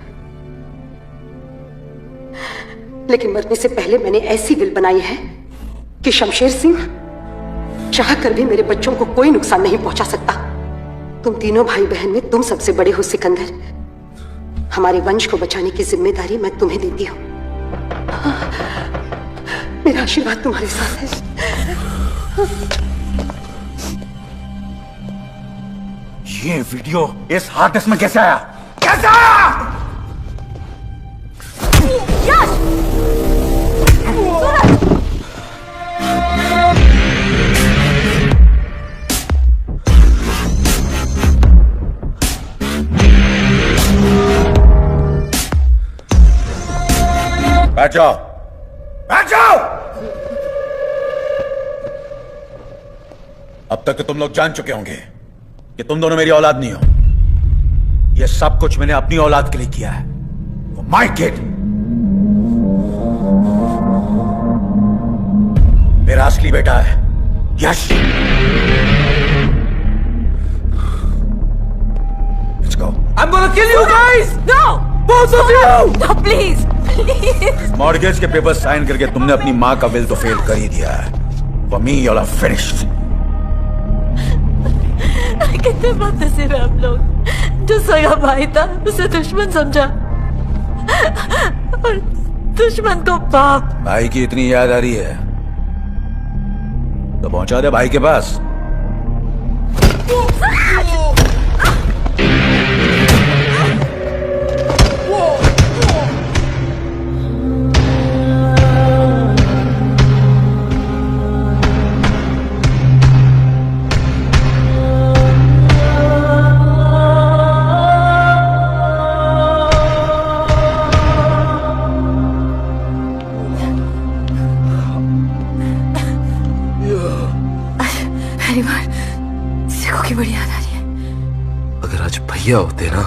लेकिन मरने से पहले मैंने ऐसी विल बनाई है कि शमशेर सिंह चाह कर भी मेरे बच्चों को कोई नुकसान नहीं पहुंचा सकता। तुम तीनों भाई बहन में तुम सबसे बड़े हो सिकंदर। हमारे वंश को बचाने की जिम्मेदारी मैं तुम्हें देती हूँ। मेरा आशीर्वाद तुम्हारे साथ है। ये वीडियो इस हार्ड डिस्क में कैसे आया? कैसे आया? यश! बैठ जाओ, बैठ जाओ। अब तक तो तुम लोग जान चुके होंगे कि तुम दोनों मेरी औलाद नहीं हो। यह सब कुछ मैंने अपनी औलाद के लिए किया है। वो माय किड, मेरा असली बेटा है यश। Let's go. I'm gonna kill you guys! No! Both of you! No, please! Please! Mortgage के पेपर साइन करके तुमने अपनी मां का विल तो फेल कर ही दिया है। For me, you're finished. कितने बदनसीब है हम लोग। जो सगा भाई था उसे दुश्मन समझा और दुश्मन को बाप। भाई की इतनी याद आ रही है तो पहुंचा दे भाई के पास। सिखों की बड़ी याद आ रही है। अगर आज भैया होते ना।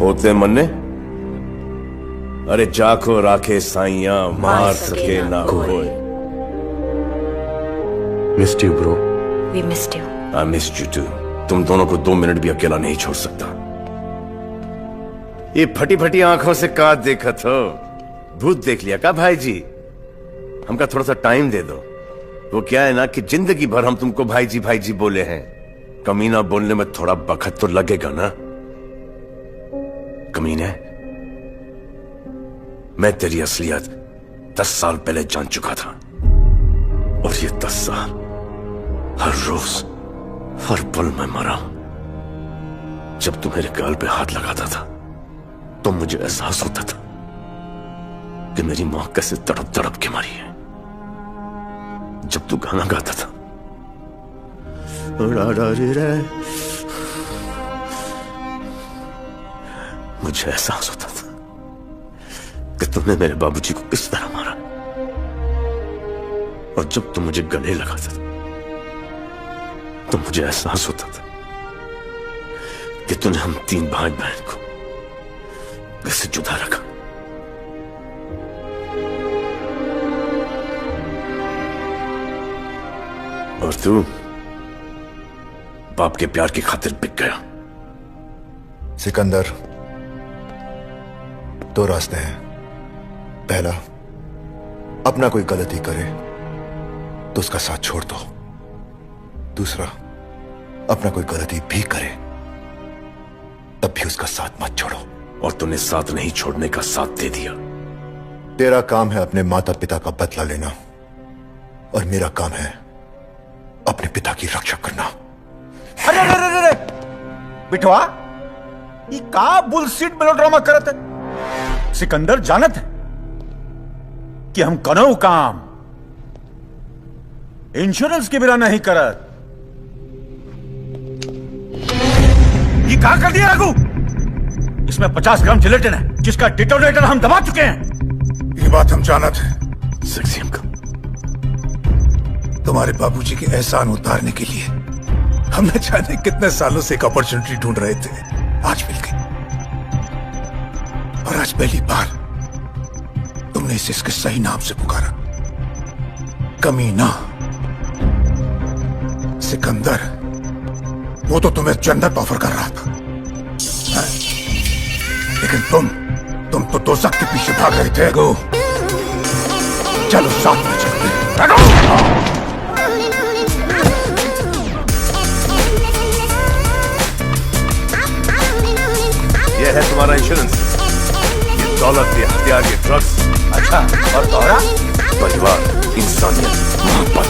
होते मन्ने, अरे जाको राखे साइया मार सके ना कोई। Missed you bro. We missed you. I missed you too. तुम दोनों को 2 मिनट भी अकेला नहीं छोड़ सकता। ये फटी फटी आंखों से का देखा तो भूत देख लिया का भाई जी? हमका थोड़ा सा टाइम दे दो। वो क्या है ना कि जिंदगी भर हम तुमको भाई जी बोले हैं। कमीना बोलने में थोड़ा वक्त तो लगेगा ना। कमीने, मैं तेरी असलियत 10 साल पहले जान चुका था और ये 10 साल हर रोज हर पल में मरा। जब तू मेरे गाल पे हाथ लगाता था तो मुझे एहसास होता था कि मेरी मां कैसे तड़प तड़प के मरी है। जब तू गाना गाता था मुझे एहसास होता था कि तुमने मेरे बाबूजी को किस तरह मारा। और जब तुम मुझे गले लगाता था तो मुझे एहसास होता था कि तूने हम 3 भाई बहन को कैसे जुदा रखा। और बाप के प्यार की खातिर बिक गया। सिकंदर, दो रास्ते हैं। पहला, अपना कोई गलती करे तो उसका साथ छोड़ दो। दूसरा, अपना कोई गलती भी करे तब भी उसका साथ मत छोड़ो। और तूने साथ नहीं छोड़ने का साथ दे दिया। तेरा काम है अपने माता पिता का बदला लेना और मेरा काम है अपने पिता की रक्षा करना। अरे अरे अरे अरे बिठवा, ये का बुलशिट मेलोड्रामा करत है। सिकंदर जानत है कि हम कनो काम इंश्योरेंस के बिना नहीं करत। ये का कर दिया रघु? इसमें 50 ग्राम जिलेटिन है जिसका डिटोनेटर हम दबा चुके हैं। ये बात हम जानत हैं। सेक्सी अंकल, तुम्हारे बाबूजी के एहसान उतारने के लिए हमने जाने कितने सालों से एक अपॉर्चुनिटी ढूंढ रहे थे, आज मिल गई। और आज पहली बार तुमने इसे इसके सही नाम से पुकारा, कमीना। सिकंदर, वो तो तुम्हें जन्नत ऑफर कर रहा था, लेकिन तुम तो दोज़ख के पीछे भाग रहे थे। गो, चलो साथ में चलते हैं। ये है तुम्हारा इंश्योरेंस। ये दौलत, ये हथियार, ये ड्रग्स। अच्छा, और तोहरा? परिवार, इंसानियत, मोहब्बत।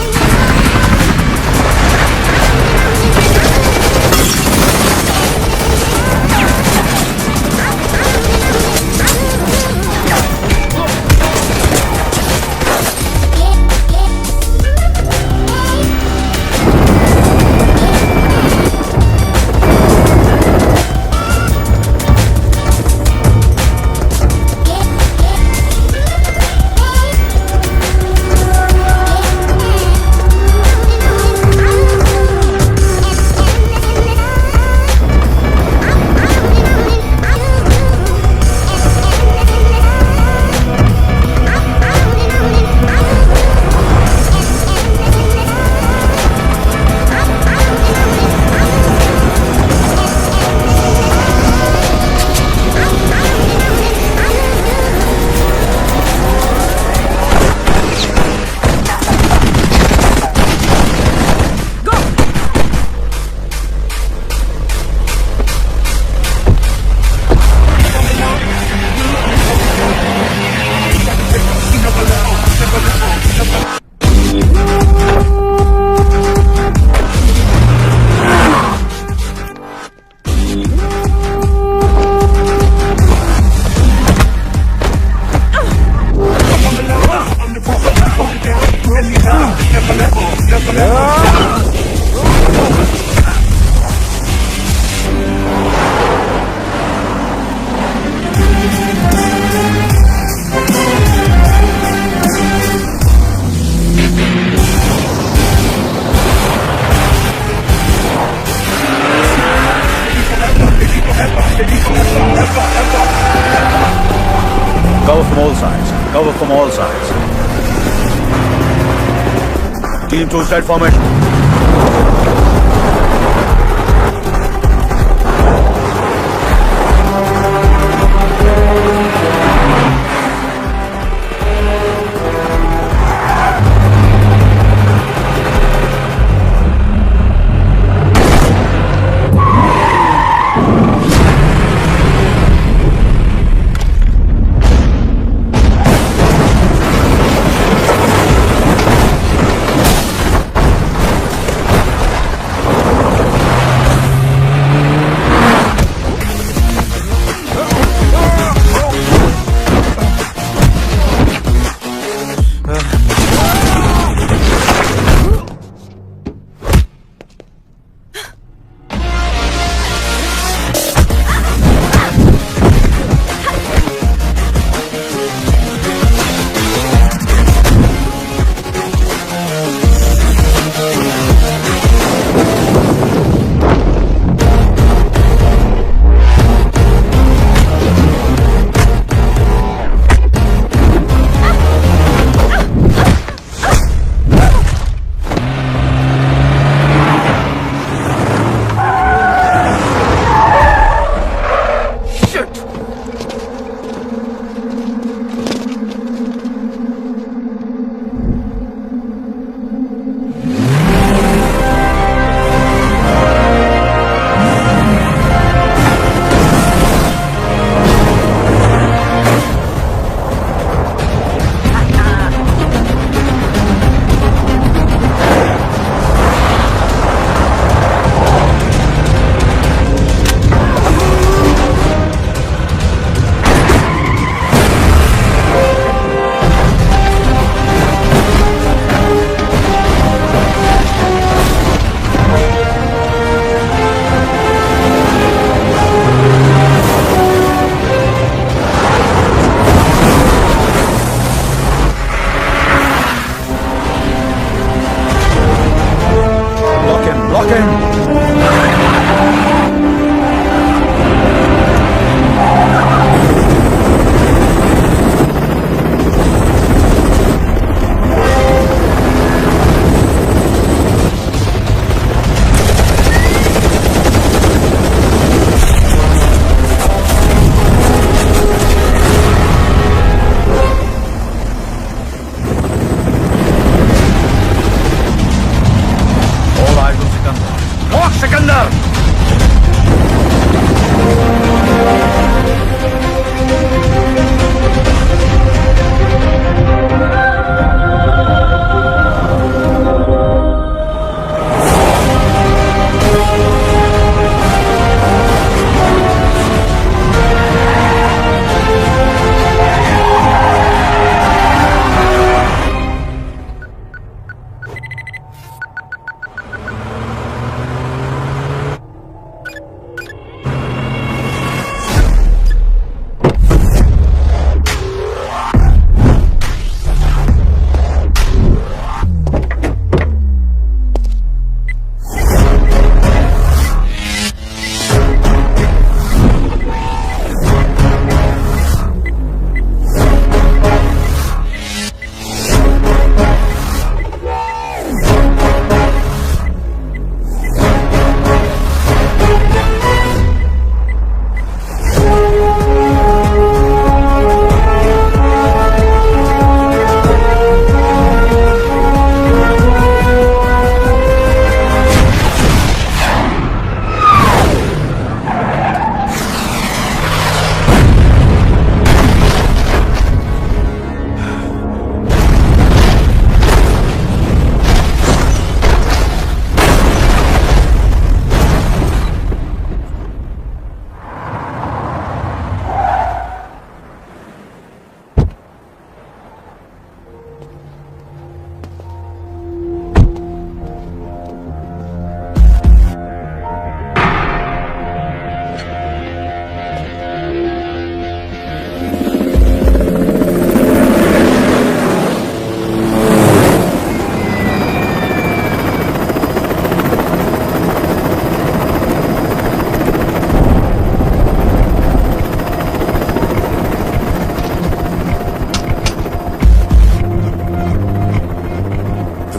Cover from all sides. Cover from all sides. Team 2 set formation.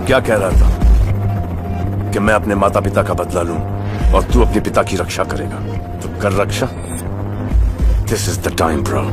क्या कह रहा था कि मैं अपने माता पिता का बदला लूं और तू अपने पिता की रक्षा करेगा, तो कर रक्षा। This is the time bro.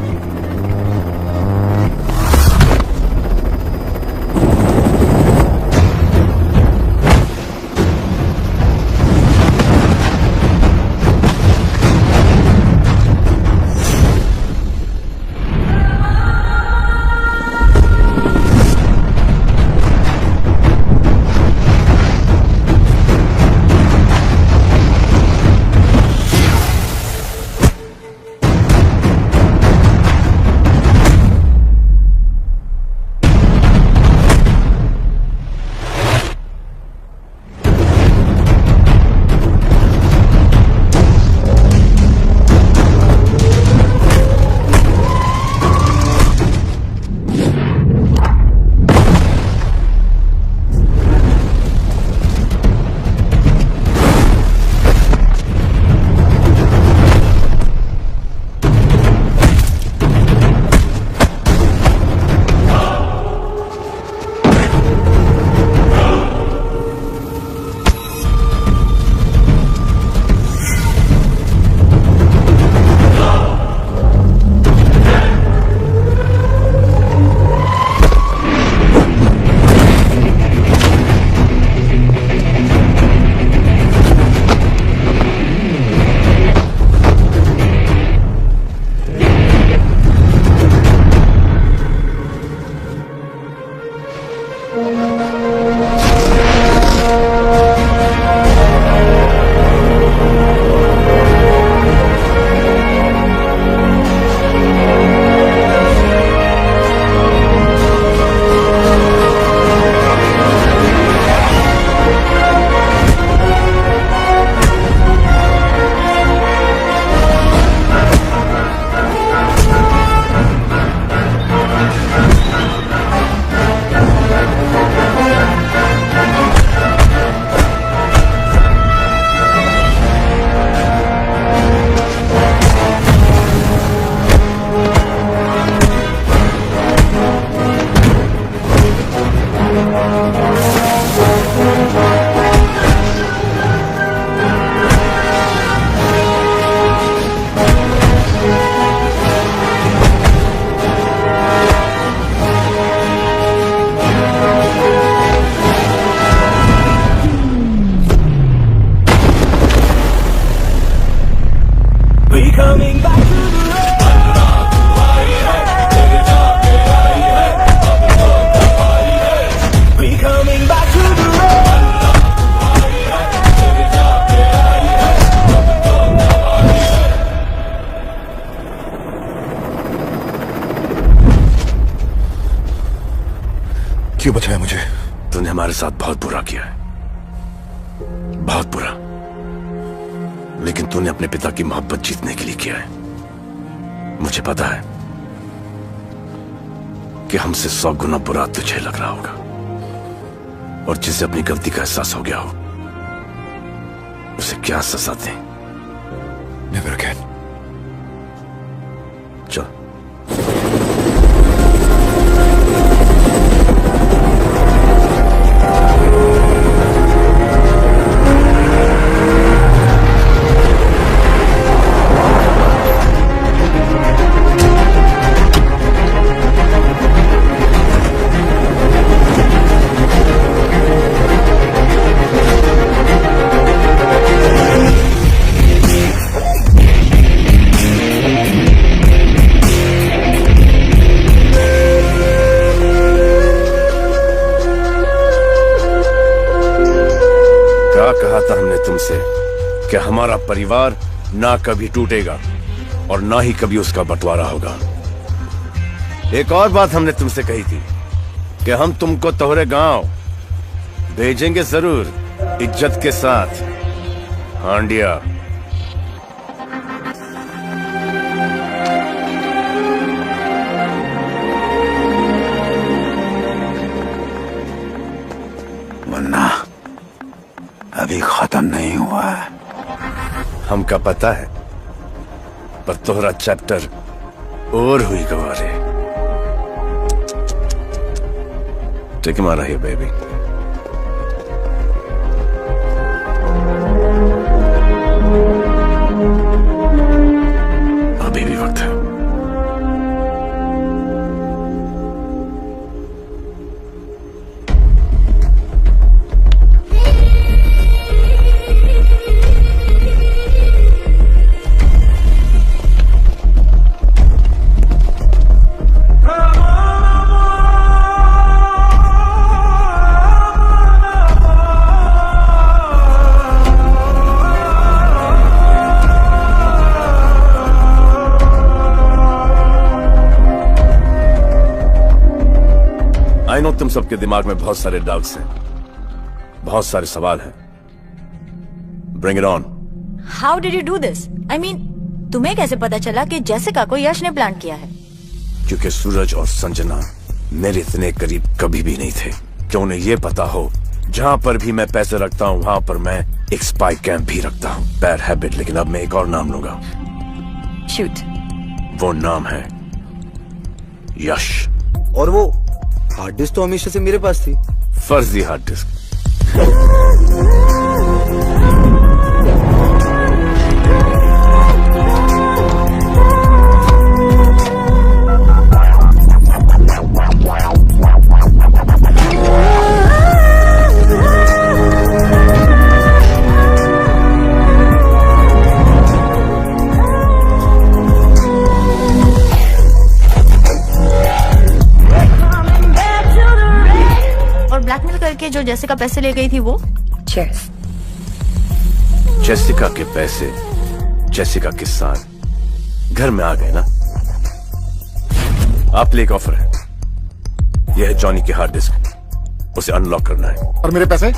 क्यों बचाया मुझे? तूने हमारे साथ बहुत बुरा किया है, बहुत बुरा, लेकिन तूने अपने पिता की मोहब्बत जीतने के लिए किया है। मुझे पता है कि हमसे 100 गुना बुरा तुझे लग रहा होगा, और जिसे अपनी गलती का एहसास हो गया हो उसे क्या सजा दें। Never again. चल। कहा था हमने तुमसे कि हमारा परिवार ना कभी टूटेगा और ना ही कभी उसका बंटवारा होगा। एक और बात हमने तुमसे कही थी कि हम तुमको तोहरे गांव भेजेंगे जरूर, इज्जत के साथ। हांडिया। मुन्ना, अभी खत्म नहीं हुआ है। हमका पता है, पर तोहरा चैप्टर और हुई गवारे। टेक मारा है बेबी। आई नो तुम सबके दिमाग में बहुत सारे डाउट्स हैं, बहुत सारे सवाल हैं। Bring it on. How did you do this? I mean, तुम्हें कैसे पता चला कि जेसिका को यश ने प्लान किया है? क्योंकि सूरज और संजना मेरे इतने करीब कभी भी नहीं थे कि उन्हें ये पता हो जहां पर भी मैं पैसे रखता हूं वहां पर मैं एक स्पाई कैंप भी रखता हूं। बैड हैबिट, लेकिन अब मैं एक और नाम लूंगा। शूट। वो नाम है यश। और वो हार्ड डिस्क तो हमेशा से मेरे पास थी। फर्जी हार्ड डिस्क। ब्लैकमेल करके जो जेसिका पैसे ले गई थी वो? Cheers. जेसिका के पैसे जेसिका के साथ घर में आ गए ना। आप लिए एक ऑफर है, यह है जॉनी के हार्ड डिस्क, उसे अनलॉक करना है। और मेरे पैसे?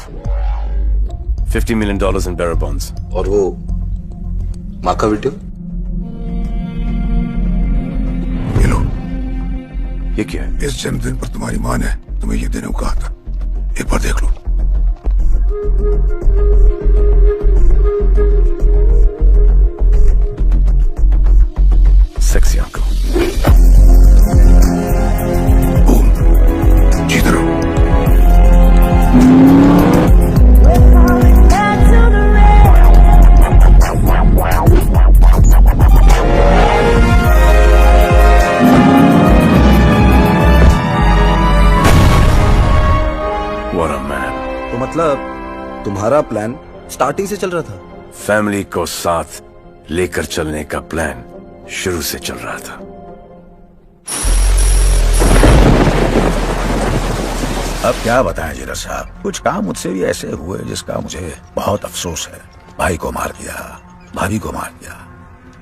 $50 million इन बेरर बॉन्ड्स। और वो माँ का वीडियो? ये लो। ये क्या है? इस जन्मदिन पर तुम्हारी माँ ने तुम्हें ये देने को कहा था, एक बार देख लो। Sexy uncle. बूम, जीत रहो। What a man. तो मतलब तुम्हारा प्लान स्टार्टिंग से चल रहा था? फैमिली को साथ लेकर चलने का प्लान शुरू से चल रहा था। अब क्या बताएं जीरा साहब, कुछ काम मुझसे भी ऐसे हुए जिसका मुझे बहुत अफसोस है। भाई को मार दिया, भाभी को मार दिया,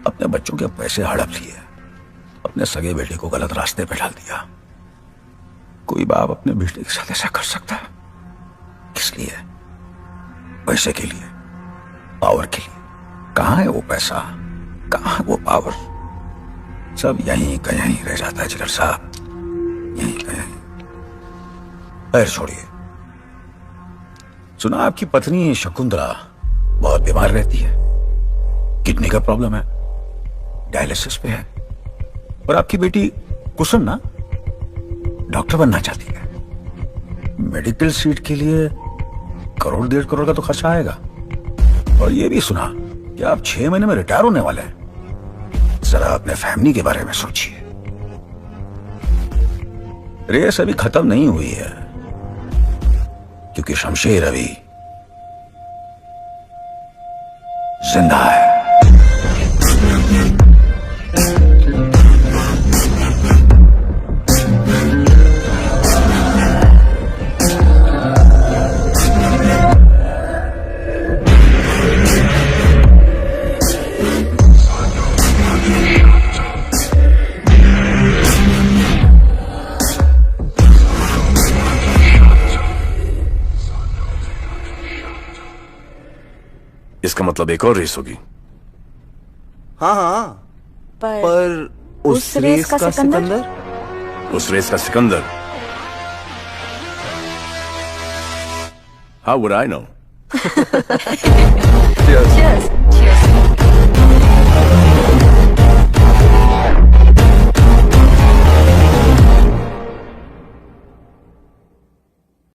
अपने बच्चों के पैसे हड़प लिए, अपने सगे बेटे को गलत रास्ते पे डाल दिया। कोई बाप अपने बेटे के साथ ऐसा कर सकता है? किस लिए? पैसे के लिए, पावर के लिए। कहां है वो पैसा, कहां है वो पावर? सब यहीं कहीं रह जाता है जिगर साहब, यहीं कहीं। खैर छोड़िए। सुना आपकी पत्नी शकुंतला बहुत बीमार रहती है, किडनी का प्रॉब्लम है, डायलिसिस पे है। और आपकी बेटी कुसुम ना डॉक्टर बनना चाहती है। मेडिकल सीट के लिए 1 1.5 करोड़ का तो खर्चा आएगा। और ये भी सुना कि आप 6 महीने में रिटायर होने वाले हैं। जरा अपने फैमिली के बारे में सोचिए। रेस अभी खत्म नहीं हुई है, क्योंकि शमशेर अभी जिंदा है। इसका मतलब एक और रेस होगी। हाँ हाँ, पर उस रेस का सिकंदर? उस रेस का Sikandar? How would I know? Cheers.